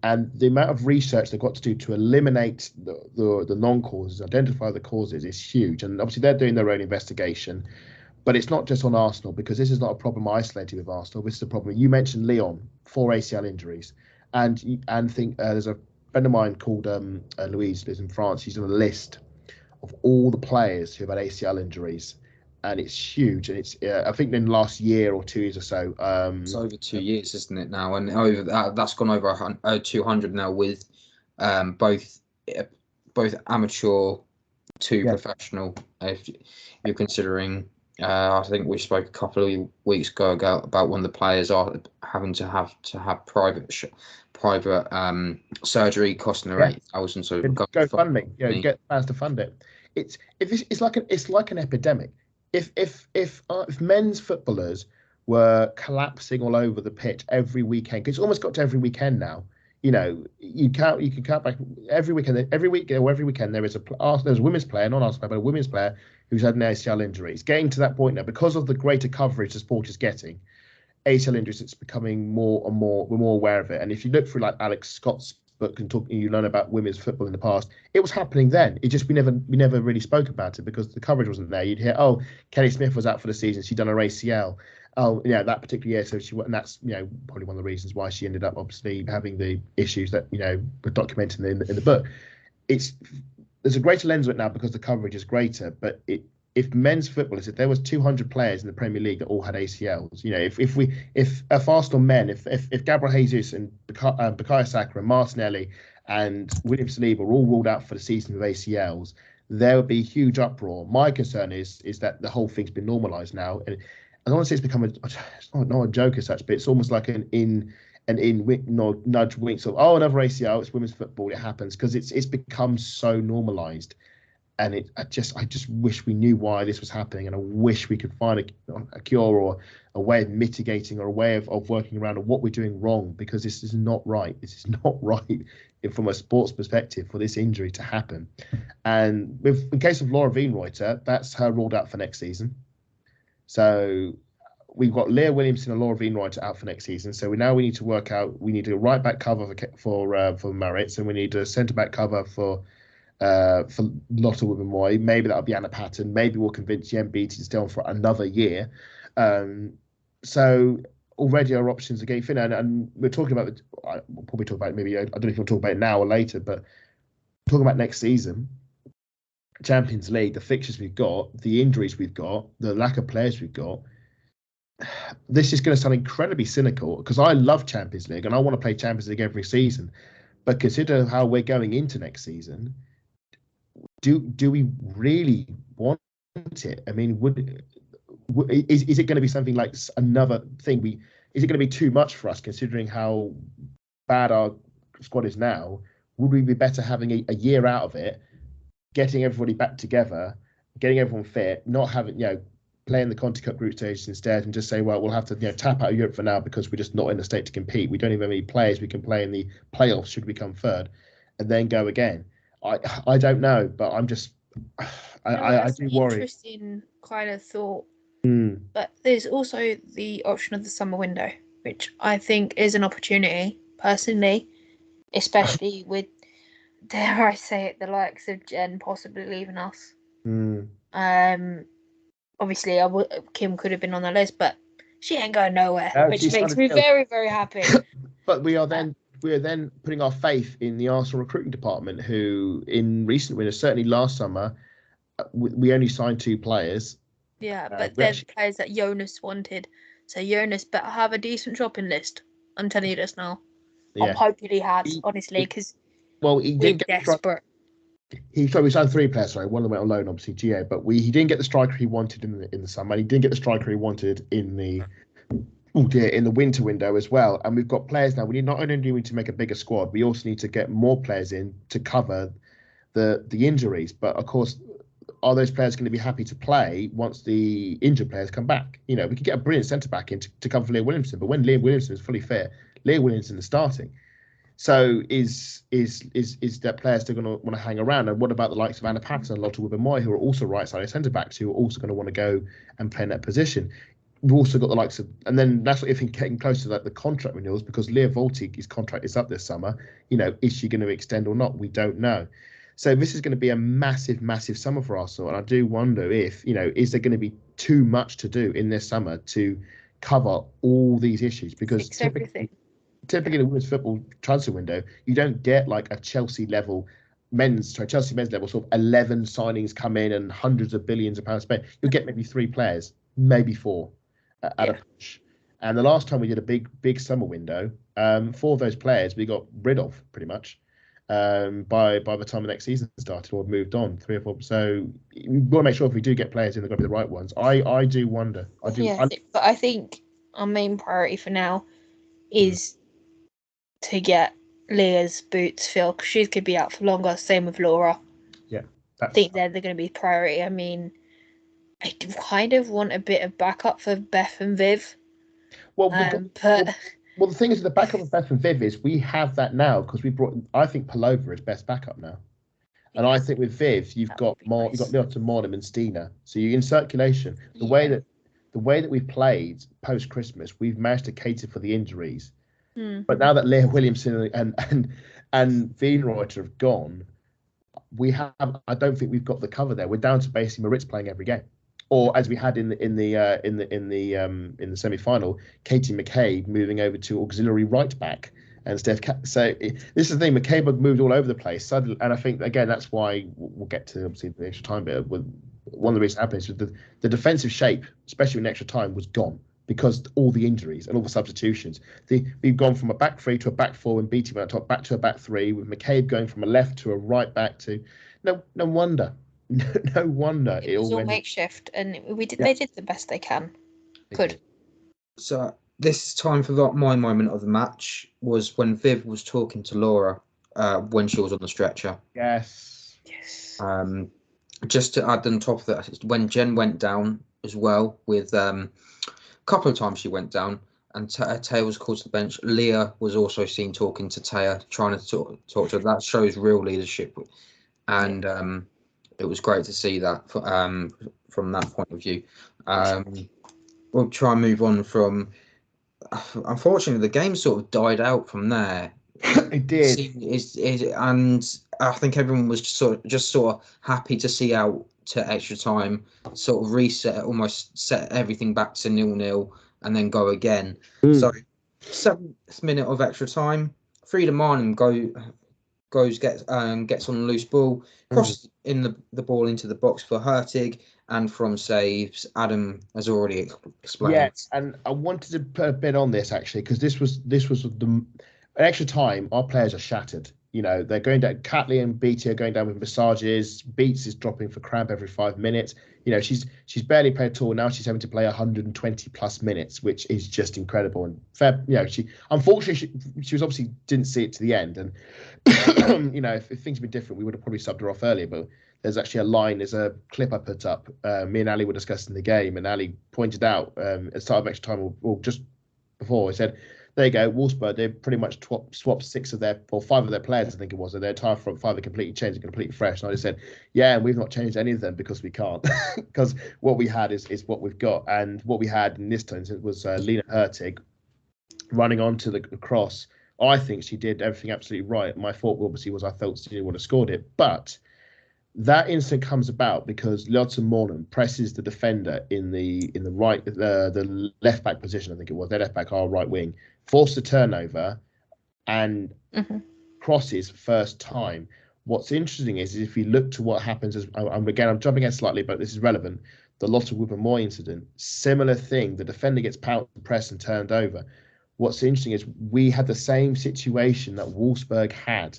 And the amount of research they've got to do to eliminate the non-causes, identify the causes, is huge. And obviously they're doing their own investigation. But it's not just on Arsenal, because this is not a problem isolated with Arsenal. This is a problem. You mentioned Lyon, 4 ACL injuries. And think there's a friend of mine called Louise, lives in France. She's on a list of all the players who have had ACL injuries. And it's huge. And it's I think in the last year or 2 years or so. It's over 2 years, isn't it now? And over that's gone over 200 now with both amateur to professional. If you're considering, I think we spoke a couple of weeks ago about one of the players are having to have private surgery costing her 8,000. So go fund me. Get fans to fund it. It's like an epidemic. If men's footballers were collapsing all over the pitch every weekend, because it's almost got to every weekend now. You can count back every weekend. Every weekend there's a women's player, not Arsenal, but a women's player who's had an ACL injury. It's getting to that point now because of the greater coverage the sport is getting. ACL injuries, it's becoming more and more. We're more aware of it. And if you look through like Alex Scott's book and you learn about women's football in the past, it was happening then. It just we never really spoke about it because the coverage wasn't there. You'd hear, oh, Kelly Smith was out for the season. She'd done her ACL. Oh, that particular year. So and that's probably one of the reasons why she ended up obviously having the issues that were documented in the book. There's a greater lens of it now because the coverage is greater. But if men's footballers, if there was 200 players in the Premier League that all had ACLs, if Arsenal men, if Gabriel Jesus and Bukayo Saka and Martinelli and William Saliba were all ruled out for the season with ACLs, there would be a huge uproar. My concern is that the whole thing's been normalised now, and I don't want to say it's become not a joke as such, but it's almost like an nudge wink. So another ACL, it's women's football, it happens because it's become so normalised. And I just wish we knew why this was happening, and I wish we could find a cure or a way of mitigating or a way of working around what we're doing wrong, because this is not right. This is not right from a sports perspective for this injury to happen. And in case of Laura Wienreuter, that's her ruled out for next season. So we've got Leah Williamson and Laura Wienreuter out for next season. So we need to work out. We need a right back cover for Maritz, and we need a centre back cover for Lotte Wubben-Moy. Maybe that'll be Anna Patton. Maybe we'll convince Yen Beattie to stay on for another year. So already our options are getting thinner, and we're talking about we'll probably talk about it, maybe I don't know if we'll talk about it now or later, but talking about next season, Champions League, the fixtures we've got, the injuries we've got, the lack of players we've got. This is going to sound incredibly cynical because I love Champions League and I want to play Champions League every season, but consider how we're going into next season. Do we really want it? I mean, is it going to be something like another thing? Is it going to be too much for us considering how bad our squad is now? Would we be better having a year out of it, getting everybody back together, getting everyone fit, not having playing the Conti Cup group stages instead, and just say, well, we'll have to tap out of Europe for now because we're just not in a state to compete. We don't even have any players we can play in the playoffs should we come third, and then go again. I don't know, but I'm just I do worry. Interesting kind of thought. But there's also the option of the summer window, which I think is an opportunity personally, especially with, dare I say it, the likes of Jen possibly leaving us. Obviously, Kim could have been on the list, but she ain't going nowhere, which makes me very, very happy. But we are then putting our faith in the Arsenal recruiting department, who in recent winners, certainly last summer, we only signed 2 players. Yeah, but they're players that Jonas wanted. So Jonas better have a decent shopping list. I'm telling you this now. Yeah. I'm hoping he has, honestly, because he we're did get desperate. we signed 3 players. Sorry, one of them went on loan, obviously GA, but he didn't get the striker he wanted in the summer. He didn't get the striker he wanted in the winter window as well. And we've got players now. We need not only do we need to make a bigger squad, we also need to get more players in to cover the injuries. But of course, are those players going to be happy to play once the injured players come back? We could get a brilliant centre back in to cover for Leah Williamson, but when Leah Williamson is fully fit, Leah Williamson is starting. So is that player still going to want to hang around? And what about the likes of Anna Patterson and Lotte Wibber-Moy, who are also right-sided centre backs, who are also going to want to go and play in that position? We've also got the likes of, and then that's what if you're getting close to the contract renewals, because Leah Volti's contract is up this summer. Is she going to extend or not? We don't know. So this is going to be a massive, massive summer for Arsenal, and I do wonder if is there going to be too much to do in this summer to cover all these issues? Because typically in a women's football transfer window, you don't get like a Chelsea men's level sort of 11 signings come in and hundreds of billions of pounds spent. You'll get maybe 3 players, maybe 4 at a push. And the last time we did a big summer window, 4 of those players we got rid of pretty much by the time the next season started or moved on, 3 or 4. So we've got to make sure if we do get players in, they're going to be the right ones. I do wonder. But I think our main priority for now is to get Leah's boots filled, because she could be out for longer. Same with Laura. Yeah, I think they're going to be priority. I mean, I kind of want a bit of backup for Beth and Viv. Well, the thing is, the backup of Beth and Viv is we have that now because we brought. I think Palova is best backup now, and I think with Viv you've got Lotte, Monum and Stina. So you're in circulation. The way that we've played post Christmas, we've managed to cater for the injuries. But now that Leah Williamson and Wienreuter have gone, I don't think we've got the cover there. We're down to basically Maritz playing every game, or as we had in the semi-final, Katie McCabe moving over to auxiliary right back and Steph. So this is the thing. McCabe moved all over the place suddenly, and I think again that's why we'll get to obviously the extra time bit. One of the reasons happening is the defensive shape, especially in extra time, was gone. Because all the injuries and all the substitutions, we've gone from a back 3 to a back 4 and Beattie went top back to a back 3 with McCabe going from a left to a right back to no wonder it was all makeshift, and they did the best they can. Good. So this time for my moment of the match was when Viv was talking to Laura when she was on the stretcher. Yes. Just to add on top of that, when Jen went down as well with couple of times she went down and Taya was called to the bench. Leah was also seen talking to Taya, trying to talk to her. That shows real leadership, and it was great to see that from that point of view. We'll try and move on from. Unfortunately, the game sort of died out from there. It did, and I think everyone was just sort of happy to see out to extra time, sort of reset, almost set everything back to 0-0 and then go again. So 7th minute of extra time, Frida Marnham gets on a loose ball, crosses in the ball into the box for Hurtig, and from saves, Adam has already explained. Yes, and I wanted to put a bit on this actually, because this was the extra time. Our players are shattered. They're going down. Catley and Beattie are going down with massages. Beats is dropping for cramp every 5 minutes. She's barely played at all. Now she's having to play 120 plus minutes, which is just incredible. And fair, she unfortunately she was obviously didn't see it to the end. And if things had been different, we would have probably subbed her off earlier. But there's actually there's a clip I put up. Me and Ali were discussing the game, and Ali pointed out at the start of extra time, or just before, he said, there you go, Wolfsburg, they pretty much swapped 5 of their players, I think it was, and their entire front 5 are completely changed and completely fresh. And I just said, yeah, we've not changed any of them because we can't. Because what we had is what we've got. And what we had in this turn was Lena Hurtig running onto the cross. I think she did everything absolutely right. My thought obviously was I felt she would have scored it. But that instant comes about because Lotte Monum presses the defender in the right, the left back position, I think it was, their left back, our right wing, forced a turnover and crosses first time. What's interesting is if you look to what happens, I'm jumping ahead slightly, but this is relevant. The Lotte Wibber-Moy incident, similar thing. The defender gets pounced, pressed and turned over. what's interesting is we had the same situation that Wolfsburg had,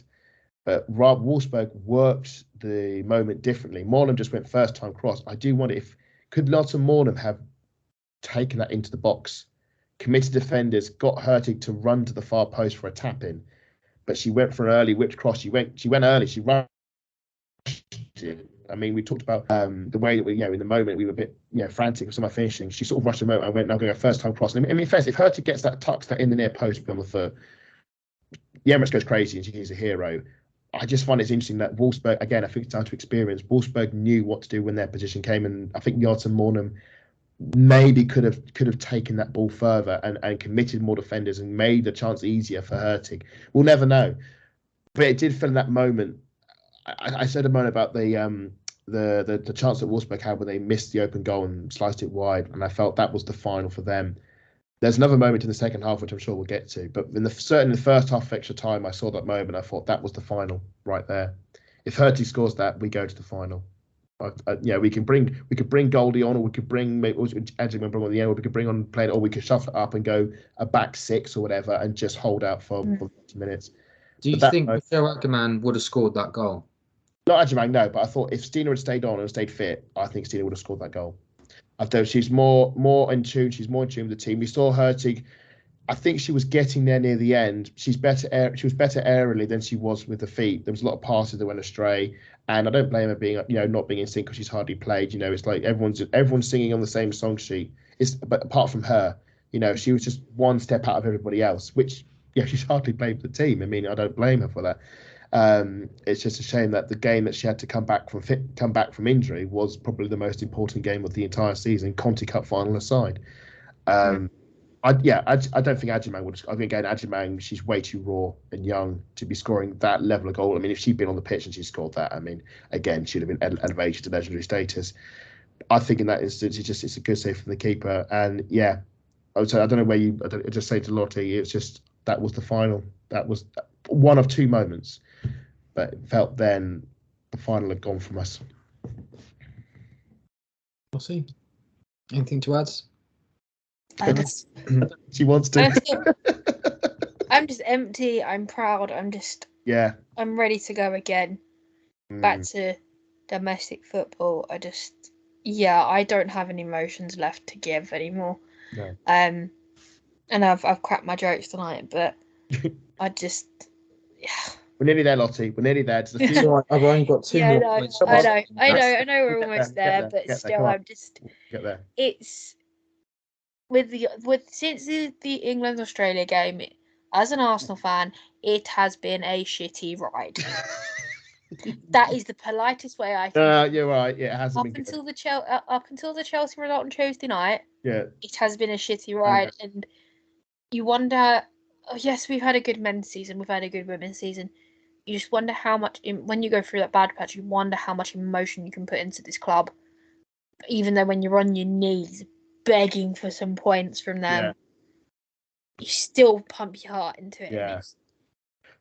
but Wolfsburg worked the moment differently. Mornham just went first time cross. I do wonder could Lotte Mornham have taken that into the box, committed defenders, got Hurtig to run to the far post for a tap in, but she went for an early whipped cross. She went early. She rushed it. I mean, we talked about the way that we, in the moment we were a bit, frantic with some of our finishing. She sort of rushed the moment. I went, "I'm going to go first time cross." And I mean, first, if Hurtig gets tucks that in the near post on the foot, the Emirates goes crazy and she's a hero. I just find it's interesting that Wolfsburg, again, I think it's down to experience. Wolfsburg knew what to do when their position came, and I think Lotte Mornham maybe could have taken that ball further and committed more defenders and made the chance easier for Hurtig. We'll never know, but it did feel in that moment. I said a moment about the chance that Wolfsburg had when they missed the open goal and sliced it wide, and I felt that was the final for them. There's another moment in the second half which I'm sure we'll get to, but certainly in the first half of extra time, I saw that moment. I thought that was the final right there. If Hurtig scores that, we go to the final. We could bring Goldie on, or we could bring maybe Edgerman bring on the end, or we could bring on play it, or we could shuffle it up and go a back six or whatever and just hold out for 40 minutes. Do you think Michelle Ackerman would have scored that goal? Not Edgerman, no, but I thought if Stina had stayed on and stayed fit, I think Stina would have scored that goal. I thought she's more in tune. She's more in tune with the team. We saw Hurtig. I think she was getting there near the end. She was better aerially than she was with the feet. There was a lot of passes that went astray, and I don't blame her being, not being in sync because she's hardly played. It's like everyone's singing on the same song sheet. But apart from her, she was just one step out of everybody else. Which, she's hardly played for the team. I mean, I don't blame her for that. It's just a shame that the game that she had to come back from injury was probably the most important game of the entire season, Conti Cup final aside. I don't think Adjumang would. I think again, Adjumang, she's way too raw and young to be scoring that level of goal. I mean, if she'd been on the pitch and she scored that, I mean, again, she'd have been elevated to legendary status. I think in that instance, it's a good save from the keeper. And I would say I don't know where I just say to Lottie, it's just that was the final. That was one of two moments, but it felt then the final had gone from us. We'll see. Anything to add? She wants to. I'm just empty. I'm proud. I'm ready to go again. Back to domestic football. I don't have any emotions left to give anymore. No. And I've cracked my jokes tonight, but We're nearly there, Lottie. We're nearly there. I've only got two more. I know we're almost there, but still, I'm just. Get there. It's since the England Australia game. As an Arsenal fan, it has been a shitty ride. That is the politest way I can. You're right. Yeah, it hasn't been until the Chelsea result on Tuesday night. Yeah, it has been a shitty ride, and you wonder. Oh yes, we've had a good men's season. We've had a good women's season. You just wonder how much, when you go through that bad patch, you wonder how much emotion you can put into this club. Even though when you're on your knees begging for some points from them, you still pump your heart into it. Yeah.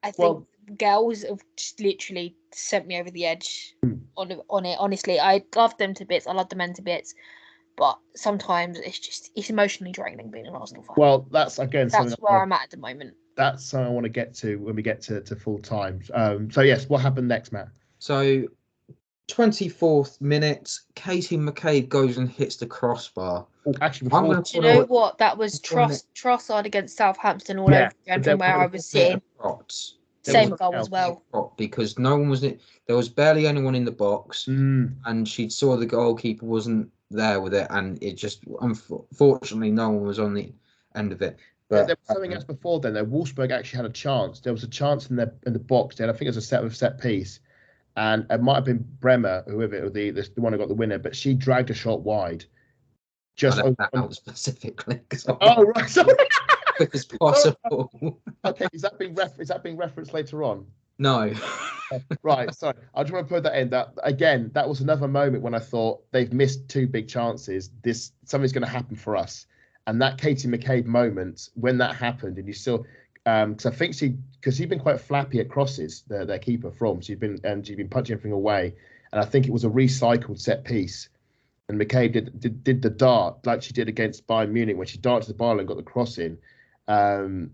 I think girls have just literally sent me over the edge on it. Honestly, I love them to bits. I love the men to bits. But sometimes it's emotionally draining being an Arsenal fan. Well, that's where I'm at the moment. That's something I want to get to when we get to full time. So yes, what happened next, Matt? So 24th minute, Katie McCabe goes and hits the crossbar. Actually, do you know what? That was Trossard against Southampton all over again from where I was sitting. Same goal as well. Because no one was there was barely anyone in the box, and she saw the goalkeeper wasn't there with it, and it just unfortunately no one was on the end of it. But there was something else before then. Though Wolfsburg actually had a chance. There was a chance in the box. Then I think it was a set piece, and it might have been Bremer, whoever it was, the one who got the winner. But she dragged a shot wide. Just out specifically. Oh right, sorry. Quick as possible. Okay, is that being referenced later on? No. Right, sorry. I just want to put that in. That was another moment when I thought they've missed two big chances. Something's going to happen for us. And that Katie McCabe moment, when that happened, and you still, because I think she'd been quite flappy at crosses, their keeper she'd been punching everything away, and I think it was a recycled set piece. And McCabe did the dart like she did against Bayern Munich when she darted the ball and got the cross in. And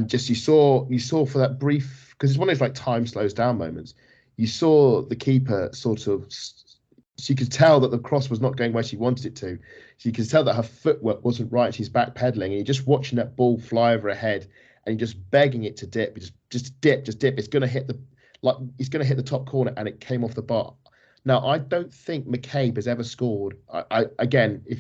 just you saw for that brief, because it's one of those like time slows down moments. You saw the keeper sort of, she could tell that the cross was not going where she wanted it to. She could tell that her footwork wasn't right. She's backpedaling, and you're just watching that ball fly over her head, and you're just begging it to dip, just dip. It's going to hit the top corner, and it came off the bar. Now, I don't think McCabe has ever scored. Again, if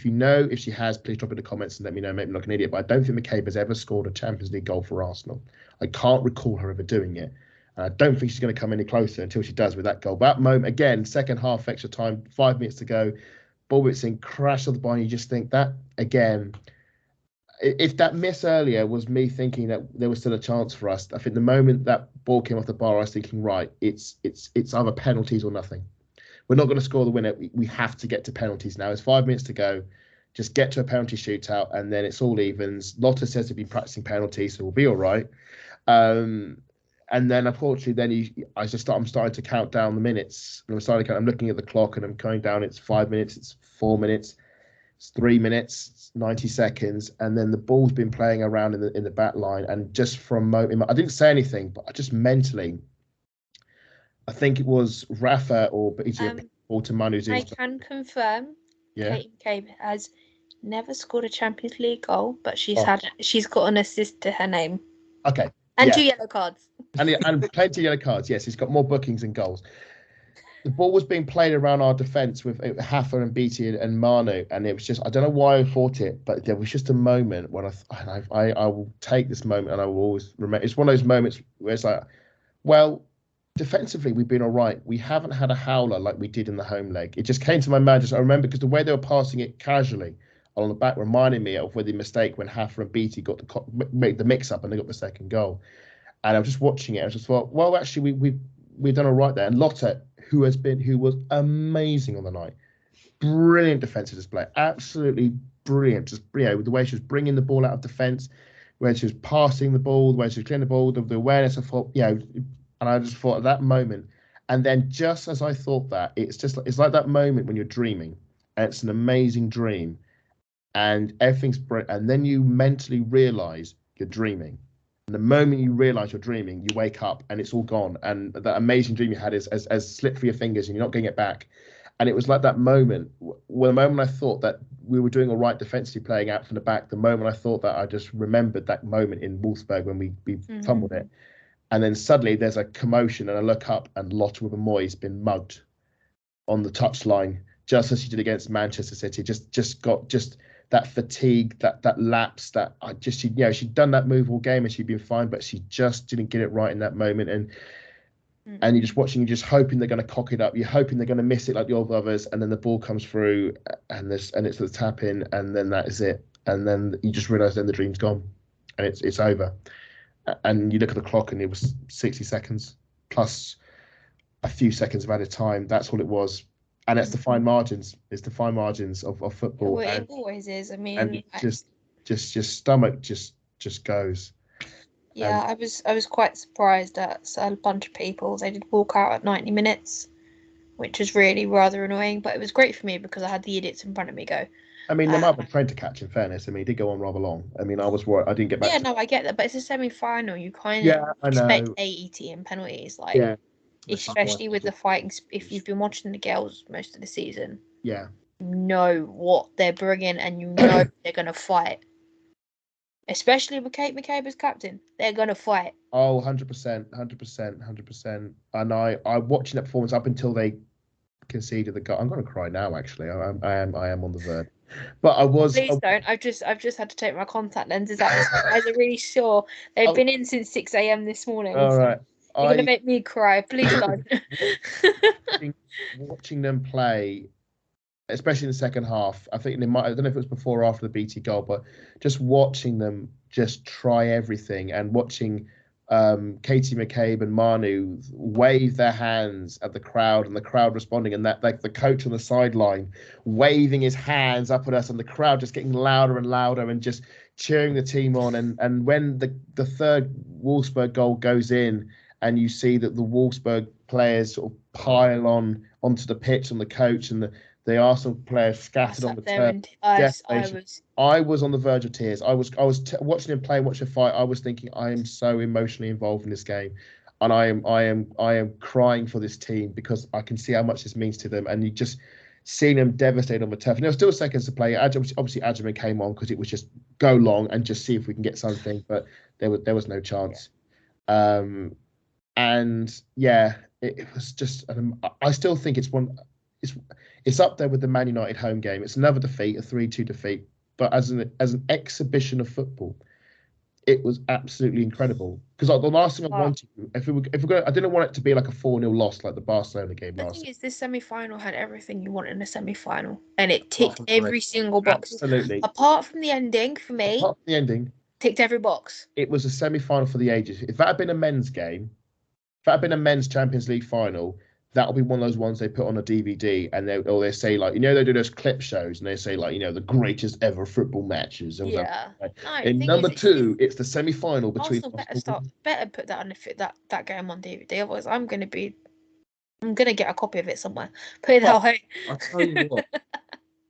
she has, please drop in the comments and let me know. Maybe I'm not an idiot, but I don't think McCabe has ever scored a Champions League goal for Arsenal. I can't recall her ever doing it. And I don't think she's going to come any closer until she does with that goal. But that moment, again, second half, extra time, 5 minutes to go, ball whips in, crash on the bar, and you just think that, again, if that miss earlier was me thinking that there was still a chance for us, I think the moment that ball came off the bar, I was thinking, right, it's either penalties or nothing. We're not going to score the winner. We have to get to penalties now. There's 5 minutes to go. Just get to a penalty shootout, and then it's all evens. Lotta says to be practicing penalties, so we'll be all right. And then, unfortunately, I'm starting to count down the minutes. And I'm looking at the clock, and I'm counting down. It's 5 minutes. It's 4 minutes. It's 3 minutes. It's 90 seconds. And then the ball's been playing around in the back line. And just for a moment, I didn't say anything, but I just mentally, I think it was Rafa or Manu. I can confirm. Yeah. Kate McCabe has never scored a Champions League goal, but she's got an assist to her name. Okay. And 2 yellow cards. And plenty of yellow cards. Yes, he's got more bookings and goals. The ball was being played around our defence with Hafa and Beatty and Manu, and it was just, I don't know why I thought it, but there was just a moment when I will take this moment and I will always remember. It's one of those moments where it's like, well, defensively we've been all right. We haven't had a howler like we did in the home leg. It just came to my mind. I remember because the way they were passing it casually on the back reminded me of the mistake when Hafa and Beatty made the mix up and they got the second goal. And I was just watching it. I just thought, well, actually, we've done all right there. And Lotte, who was amazing on the night, brilliant defensive display, absolutely brilliant. Just with the way she was bringing the ball out of defence, where she was passing the ball, the way she was clearing the ball, the awareness. I thought, and I just thought at that moment, and then just as I thought that, it's like that moment when you're dreaming, and it's an amazing dream, and everything's brilliant, and then you mentally realise you're dreaming. And the moment you realise you're dreaming, you wake up and it's all gone. And that amazing dream you had is as slipped through your fingers and you're not getting it back. And it was like that moment, the moment I thought that we were doing all right defensively playing out from the back, the moment I thought that, I just remembered that moment in Wolfsburg when we fumbled it. And then suddenly there's a commotion and I look up and Lotte Wibber-Moy's been mugged on the touchline, just as she did against Manchester City. Just got that fatigue, that lapse, that she'd done that move all game and she'd been fine, but she just didn't get it right in that moment. And you're just watching, you're just hoping they're going to cock it up. You're hoping they're going to miss it like the old others, and then the ball comes through, and it's the tap in, and then that is it. And then you just realise then the dream's gone, and it's over. And you look at the clock, and it was 60 seconds plus a few seconds of added time. That's all it was. And it's the fine margins. It's the fine margins of football. Well, it always is. I mean, and just your stomach just goes. Yeah, I was quite surprised at a bunch of people. They did walk out at 90 minutes, which was really rather annoying. But it was great for me because I had the idiots in front of me go. I mean, they might have a train to catch. In fairness, I mean, it did go on rather long. I mean, I was worried. I didn't get back. Yeah, no, I get that, but it's a semi-final. You kind of expect 80 in penalties, especially with the fighting. If you've been watching the girls most of the season, you know what they're bringing, and you know they're gonna fight. Especially with Kate McCabe as captain, they're gonna fight. Oh, 100%. And I watching that performance up until they conceded the goal. I'm going to cry now. Actually, I am on the verge. But I was. Please don't. I've just had to take my contact lenses out. I'm really sure they've been in since 6 a.m. this morning. All right. You're gonna make me cry. Please don't. watching them play, especially in the second half. I think I don't know if it was before or after the BT goal, but just watching them just try everything and watching Katie McCabe and Manu wave their hands at the crowd and the crowd responding, and that like the coach on the sideline waving his hands up at us and the crowd just getting louder and louder and just cheering the team on. And when the third Wolfsburg goal goes in and you see that the Wolfsburg players sort of pile onto the pitch and the coach and The Arsenal players scattered on the turf. I was on the verge of tears. I was watching him play, watching him fight. I was thinking, I am so emotionally involved in this game, and I am crying for this team because I can see how much this means to them. And you just seeing them devastated on the turf. And there were still seconds to play. Obviously, Adjaman came on because it was just go long and just see if we can get something, but there was no chance. Yeah. And yeah, it was just. I still think it's up there with the Man United home game. It's another defeat, a 3-2 defeat. But as an exhibition of football, it was absolutely incredible. Because the last thing I wanted, if we're going, I didn't want it to be like a 4-0 loss like the Barcelona game last. The thing is, this semi-final had everything you want in a semi-final, and it ticked every single box. Absolutely. Apart from the ending, for me. Apart from the ending, ticked every box. It was a semi-final for the ages. If that had been a men's game, if that had been a men's Champions League final, that'll be one of those ones they put on a DVD, and they say, like, they do those clip shows and they say, like, the greatest ever football matches. Yeah. In number 2, it's the semi-final between. Arsenal better put that on that game on DVD. Otherwise, I'm gonna get a copy of it somewhere. Put it that way. I'll tell you what.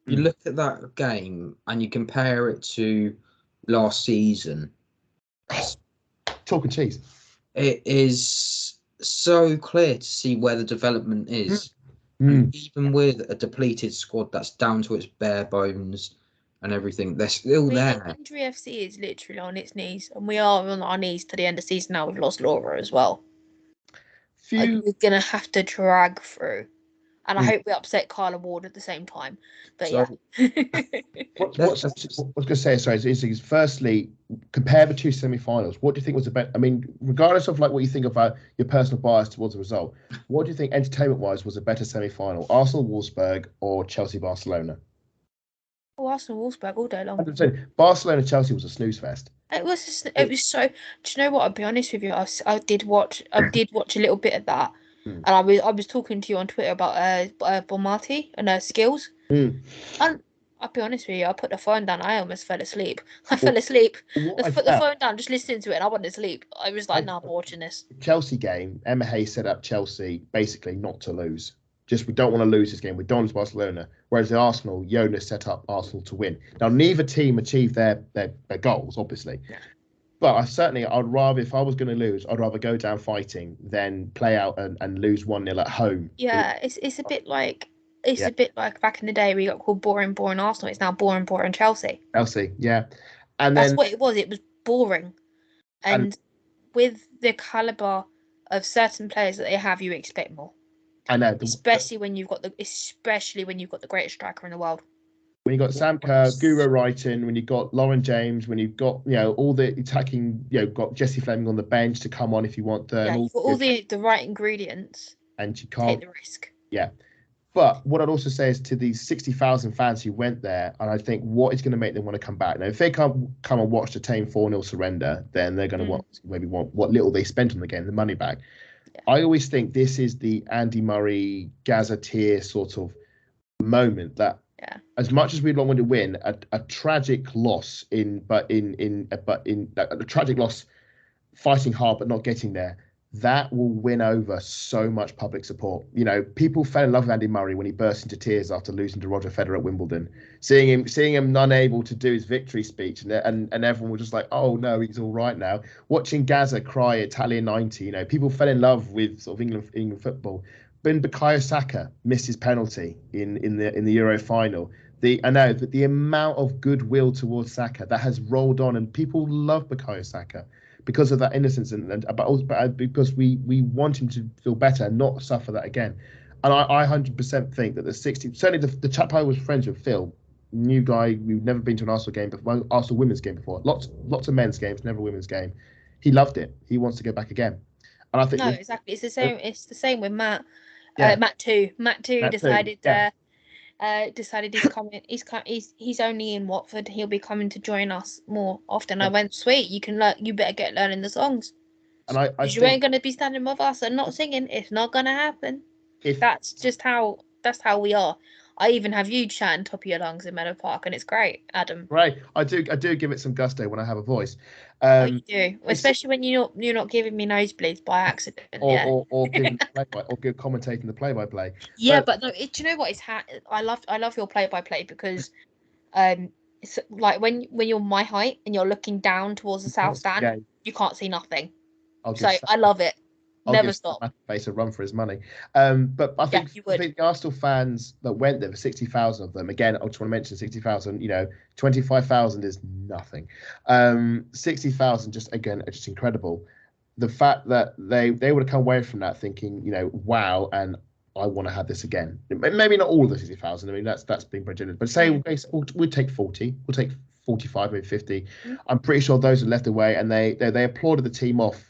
You look at that game and you compare it to last season. Chalk and cheese. It is so clear to see where the development is. And even with a depleted squad that's down to its bare bones and everything, they're still there. Injury FC is literally on its knees, and we are on our knees to the end of the season now. We've lost Laura as well. We're going to have to drag through. And I hope we upset Carla Ward at the same time. But what I was going to say, is firstly, compare the two semi-finals. What do you think was the best? I mean, regardless of like what you think about your personal bias towards the result, what do you think entertainment-wise was a better semi-final? Arsenal-Wolfsburg or Chelsea-Barcelona? Oh, Arsenal-Wolfsburg all day long. Barcelona-Chelsea was a snooze fest. It was so. Do you know what? I'll be honest with you. I did watch a little bit of that. And I was talking to you on Twitter about Bonmati and her skills. And I'll be honest with you, I put the phone down. I almost fell asleep. I put the phone down, just listening to it, and I wanted to sleep. I was like, "No, I'm watching this." Chelsea game. Emma Hayes set up Chelsea basically not to lose. Just we don't want to lose this game. We don't lose Barcelona. Whereas the Arsenal, Jonas set up Arsenal to win. Now neither team achieved their goals, obviously. Yeah. But I'd rather, if I was going to lose, I'd rather go down fighting than play out and lose 1-0 at home. Yeah, it's a bit like a bit like back in the day we got called boring Arsenal. It's now boring Chelsea. Chelsea, yeah, and that's what it was. It was boring, and with the caliber of certain players that they have, you expect more. I know, especially when you've got the greatest striker in the world. When you've got Sam Kerr, Guro Wrighton, when you've got Lauren James, when you've got, all the attacking, got Jesse Fleming on the bench to come on if you want the... Yeah, you've got all the right ingredients. And you can't... take the risk. Yeah. But what I'd also say is to these 60,000 fans who went there, and I think what is going to make them want to come back. Now, if they can't come and watch the Tame 4-0 surrender, then they're going to want what little they spent on the game, the money back. Yeah. I always think this is the Andy Murray, Gaza tier sort of moment that as much as we'd want to win, a tragic loss a tragic loss, fighting hard but not getting there, that will win over so much public support. People fell in love with Andy Murray when he burst into tears after losing to Roger Federer at Wimbledon. Seeing him unable to do his victory speech, and everyone was just like, "Oh no, he's all right now." Watching Gaza cry Italian 90, people fell in love with sort of England football. When Bukayo Saka missed his penalty in the Euro final, I know that the amount of goodwill towards Saka that has rolled on, and people love Bukayo Saka because of that innocence, but because we want him to feel better and not suffer that again. And I 100% think that certainly the chap I was friends with, Phil, new guy, we've never been to an Arsenal game before, Arsenal women's game before, lots of men's games, never a women's game. He loved it. He wants to go back again. And I think exactly. It's the same. It's the same with Matt. Yeah. Matt too decided he's coming. He's only in Watford. He'll be coming to join us more often. Yeah. I went, sweet. You can learn. You better get learning the songs. And you ain't gonna be standing with us and not singing. It's not gonna happen. That's how we are. I even have you chatting top of your lungs in Meadow Park, and it's great, Adam. Right, I do give it some gusto when I have a voice. Oh, you do, especially when you're not giving me nosebleeds by accident. Or giving or commentating the play-by-play. Yeah, but no, do you know what? I love your play-by-play because it's like when you're my height and you're looking down towards the south stand, you can't see nothing. I love it. Never stop. Face a run for his money. But I think the Arsenal fans that went there, 60,000 of them. Again, I just want to mention 60,000. 25,000 is nothing. 60,000, just incredible. The fact that they would have come away from that thinking, wow, and I want to have this again. Maybe not all of the 60,000. I mean, that's being very generous. But say we'll take 40. We'll take 45, maybe 50. I'm pretty sure those are left away, and they applauded the team off.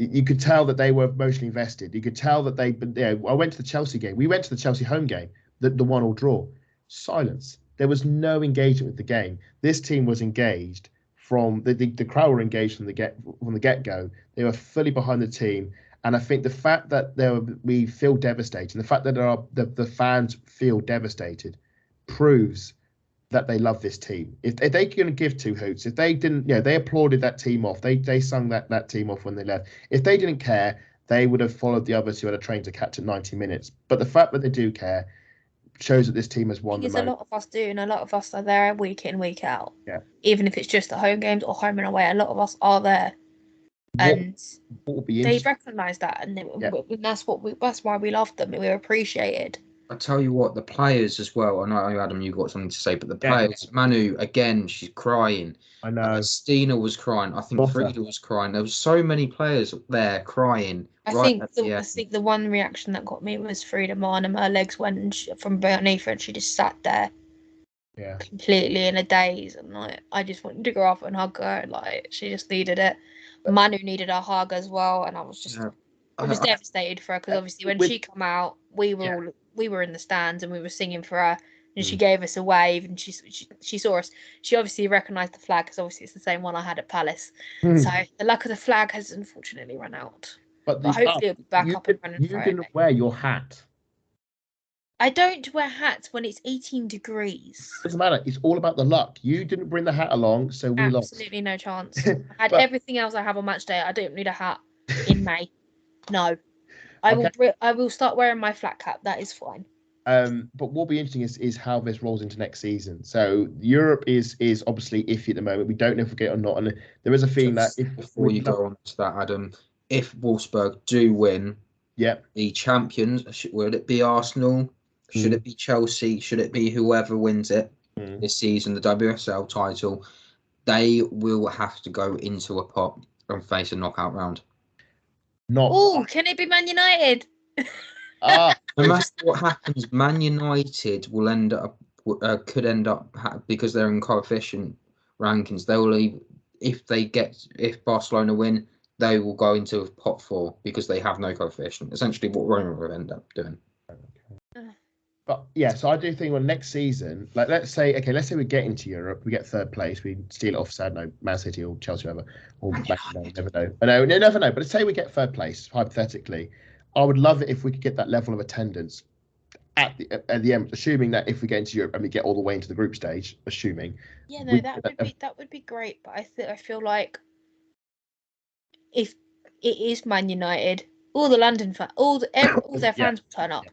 You could tell that they were emotionally invested. You could tell that I went to the Chelsea game. We went to the Chelsea home game, the 1-1 draw. Silence. There was no engagement with the game. This team was engaged from the crowd were engaged from the get-go. They were fully behind the team. And I think the fact that we feel devastated, the fact that the fans feel devastated, proves that they love this team. If they couldn't give two hoots, if they didn't, they applauded that team off. They sung that team off when they left. If they didn't care, they would have followed the others who had a train to catch at 90 minutes. But the fact that they do care shows that this team has won. Because a lot of us do, and a lot of us are there week in, week out. Yeah. Even if it's just the home games or home and away, a lot of us are there. And they recognise that, and that's why we love them. We're appreciated. I tell you what, the players as well. I know, Adam, you've got something to say, but the players, Manu, again, she's crying. I know. Stina was crying. I think Frida was crying. There were so many players there crying. I think the one reaction that got me was Frida Marnham. Her legs went from beneath her, and she just sat there, completely in a daze. And I just wanted to go off and hug her. She just needed it. Manu needed a hug as well, and I was just, I was devastated for her because obviously when she come out, we were in the stands and we were singing for her, and she gave us a wave, and she saw us. She obviously recognised the flag because obviously it's the same one I had at Palace. So the luck of the flag has unfortunately run out. But hopefully it'll be back up and running. You didn't wear your hat. I don't wear hats when it's 18 degrees. Doesn't matter. It's all about the luck. You didn't bring the hat along, so we lost. Absolutely no chance. I had everything else I have on match day. I don't need a hat in May. No. I will start wearing my flat cap. That is fine. But what will be interesting is how this rolls into next season. So Europe is obviously iffy at the moment. We don't know if we get it or not. And there is a feeling that before you go on to that, Adam, if Wolfsburg do win, the champions, will it be Arsenal? Should it be Chelsea? Should it be whoever wins it this season, the WSL title? They will have to go into a pot and face a knockout round. Can it be Man United? No matter what happens, Man United will could end up because they're in coefficient rankings. They will if Barcelona win, they will go into pot 4 because they have no coefficient. Essentially, what Roma will end up doing. But so I do think next season, let's say we get into Europe, we get third place, we steal it off Man City or Chelsea, whatever, or never know. I know, you never know. But let's say we get third place, hypothetically. I would love it if we could get that level of attendance at the end, assuming that if we get into Europe and we get all the way into the group stage, that would be great. But I feel like if it is Man United, all the London fans, all their fans will turn up.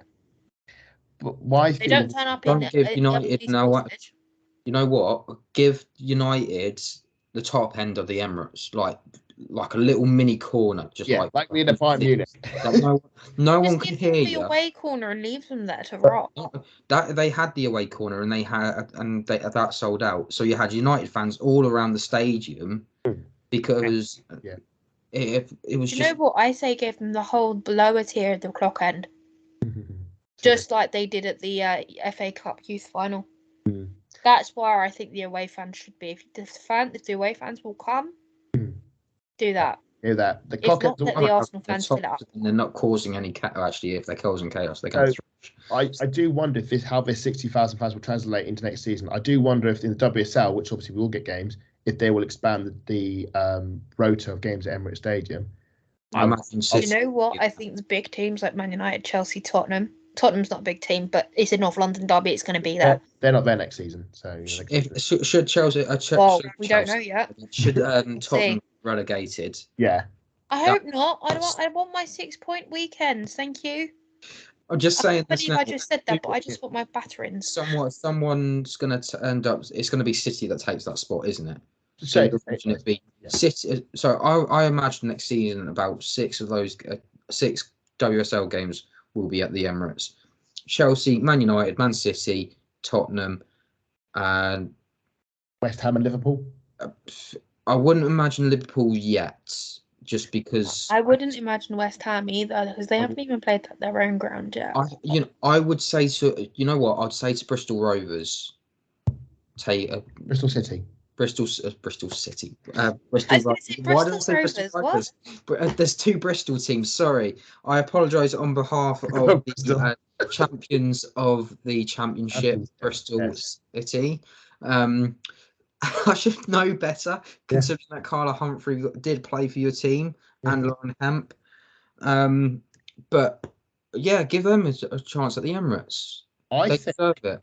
But why? They don't turn up. Don't give United You know what? Give United the top end of the Emirates, like a little mini corner, just like we in the Bayern Munich. No one can hear you. The away corner and leave them there to rot. That they had the away corner and that sold out. So you had United fans all around the stadium because it was. You know what I say? Give them the whole lower tier of the clock end. Just like they did at the FA Cup Youth Final. That's where I think the away fans should be. If the away fans will come, do that. Do that. The clock ends. The Arsenal fans fill it up. And they're not causing any chaos. Actually, if they're causing chaos, they can. I do wonder how this 60,000 fans will translate into next season. I do wonder if in the WSL, which obviously we will get games, if they will expand the rota of games at Emirates Stadium. You know what? I think the big teams like Man United, Chelsea, Tottenham, Tottenham's not a big team, but it's a North London derby. It's going to be there. They're not there next season, so Should Chelsea? Well, we don't know yet. Should We'll Tottenham see. relegated? yeah. I hope not. I want my 6-point weekends. Thank you. I'm just I saying can't this believe now. I just said that, but I just want my batterings. Someone's going to end up. It's going to be City that takes that spot, isn't it? So you'd imagine it be City. So I imagine next season about 6 of those 6 WSL games will be at the Emirates. Chelsea, Man United, Man City, Tottenham, and West Ham and Liverpool. I wouldn't imagine Liverpool yet, just because I wouldn't imagine West Ham either, because they haven't even played their own ground yet. I would say to I'd say to Bristol Rovers, Bristol City. Bristol City. Bristol Why did I say Rovers, Bristol Rovers? There's 2 Bristol teams. Sorry, I apologise on behalf of the champions of the championship, Bristol City. I should know better, considering that Carla Humphrey did play for your team and Lauren Hemp. But yeah, give them a chance at the Emirates. They deserve it.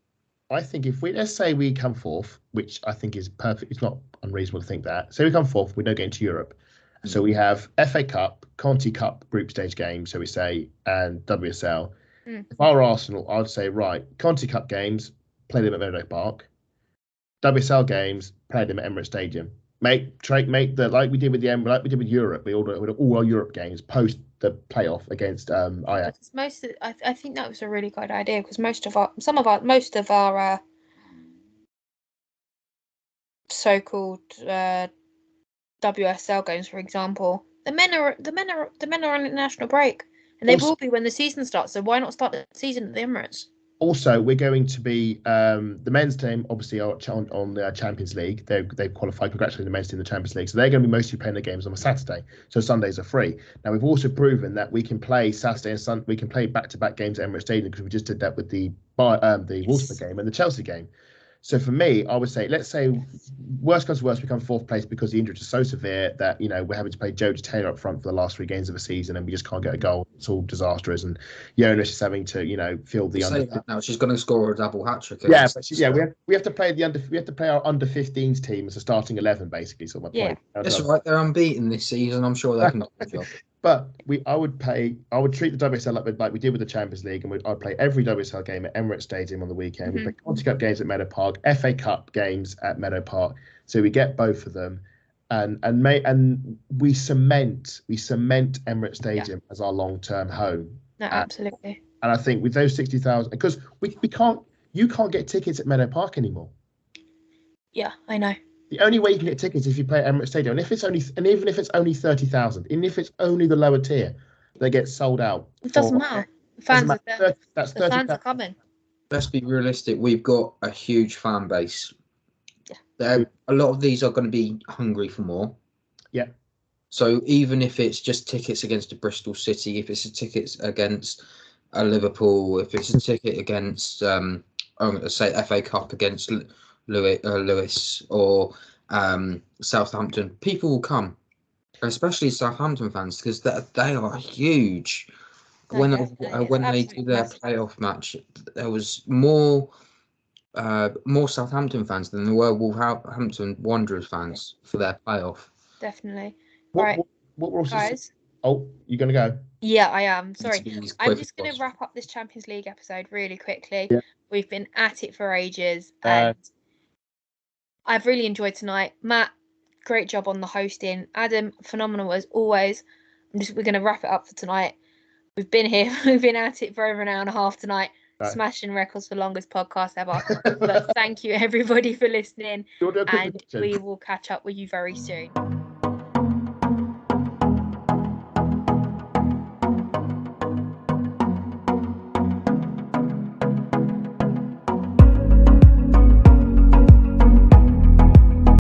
I think if let's say we come 4th, which I think is perfect, it's not unreasonable to think that. Say we come 4th, we don't get into Europe. So we have FA Cup, Conti Cup group stage games, so we say, and WSL. If I were Arsenal, I'd say, right, Conti Cup games, play them at Meadow Park. WSL games, play them at Emirates Stadium. Make the like we did with Europe. We ordered all our Europe games post the playoff against Ajax. I think that was a really good idea, because most of our so-called WSL games, for example, the men are on international break, and they will be when the season starts. So why not start the season at the Emirates? Also, we're going to be the men's team. Obviously, are on the Champions League. They've qualified. Congratulating the men's team in the Champions League. So they're going to be mostly playing their games on a Saturday. So Sundays are free. Now we've also proven that we can play Saturday and Sunday. We can play back-to-back games at Emirates Stadium, because we just did that with the Wolfsburg game and the Chelsea game. So for me, I would say, let's say worst comes to worst, we come 4th place because the injuries are so severe that we're having to play Jodie Taylor up front for the last 3 games of the season, and we just can't get a goal. It's all disastrous, and Jonas is having to fill the under. Now she's going to score a double hat trick. Yeah, but we have to play our under 15s team as a starting 11, basically. So That's right. They're unbeaten this season. I'm sure they can do the job. But I would treat the WSL like we did with the Champions League, and I'd play every WSL game at Emirates Stadium on the weekend. We play Conti Cup games at Meadow Park, FA Cup games at Meadow Park, so we get both of them, and we cement Emirates Stadium as our long-term home. No, absolutely. And I think with those 60,000, because you can't get tickets at Meadow Park anymore. Yeah, I know. The only way you can get tickets is if you play at Emirates Stadium, and even if it's only 30,000, and if it's only the lower tier, they get sold out. It doesn't matter. The fans are there. The fans are coming. Let's be realistic. We've got a huge fan base. Yeah. A lot of these are going to be hungry for more. Yeah. So even if it's just tickets against a Bristol City, if it's a tickets against a Liverpool, if it's a ticket against, say FA Cup against Lewis or Southampton, people will come, especially Southampton fans, because they are huge. When they do their playoff match, there was more Southampton fans than there were Wolverhampton Wanderers fans for their playoff. Definitely. What we're also guys. Oh, you're gonna go? Yeah, I am. Sorry, I'm just going to wrap up this Champions League episode really quickly. Yeah. We've been at it for ages, and I've really enjoyed tonight. Matt, great job on the hosting. Adam, phenomenal as always. We're going to wrap it up for tonight. We've been here. We've been at it for over an hour and a half tonight. Right. Smashing records for longest podcast ever. But thank you everybody for listening, and we will catch up with you very soon.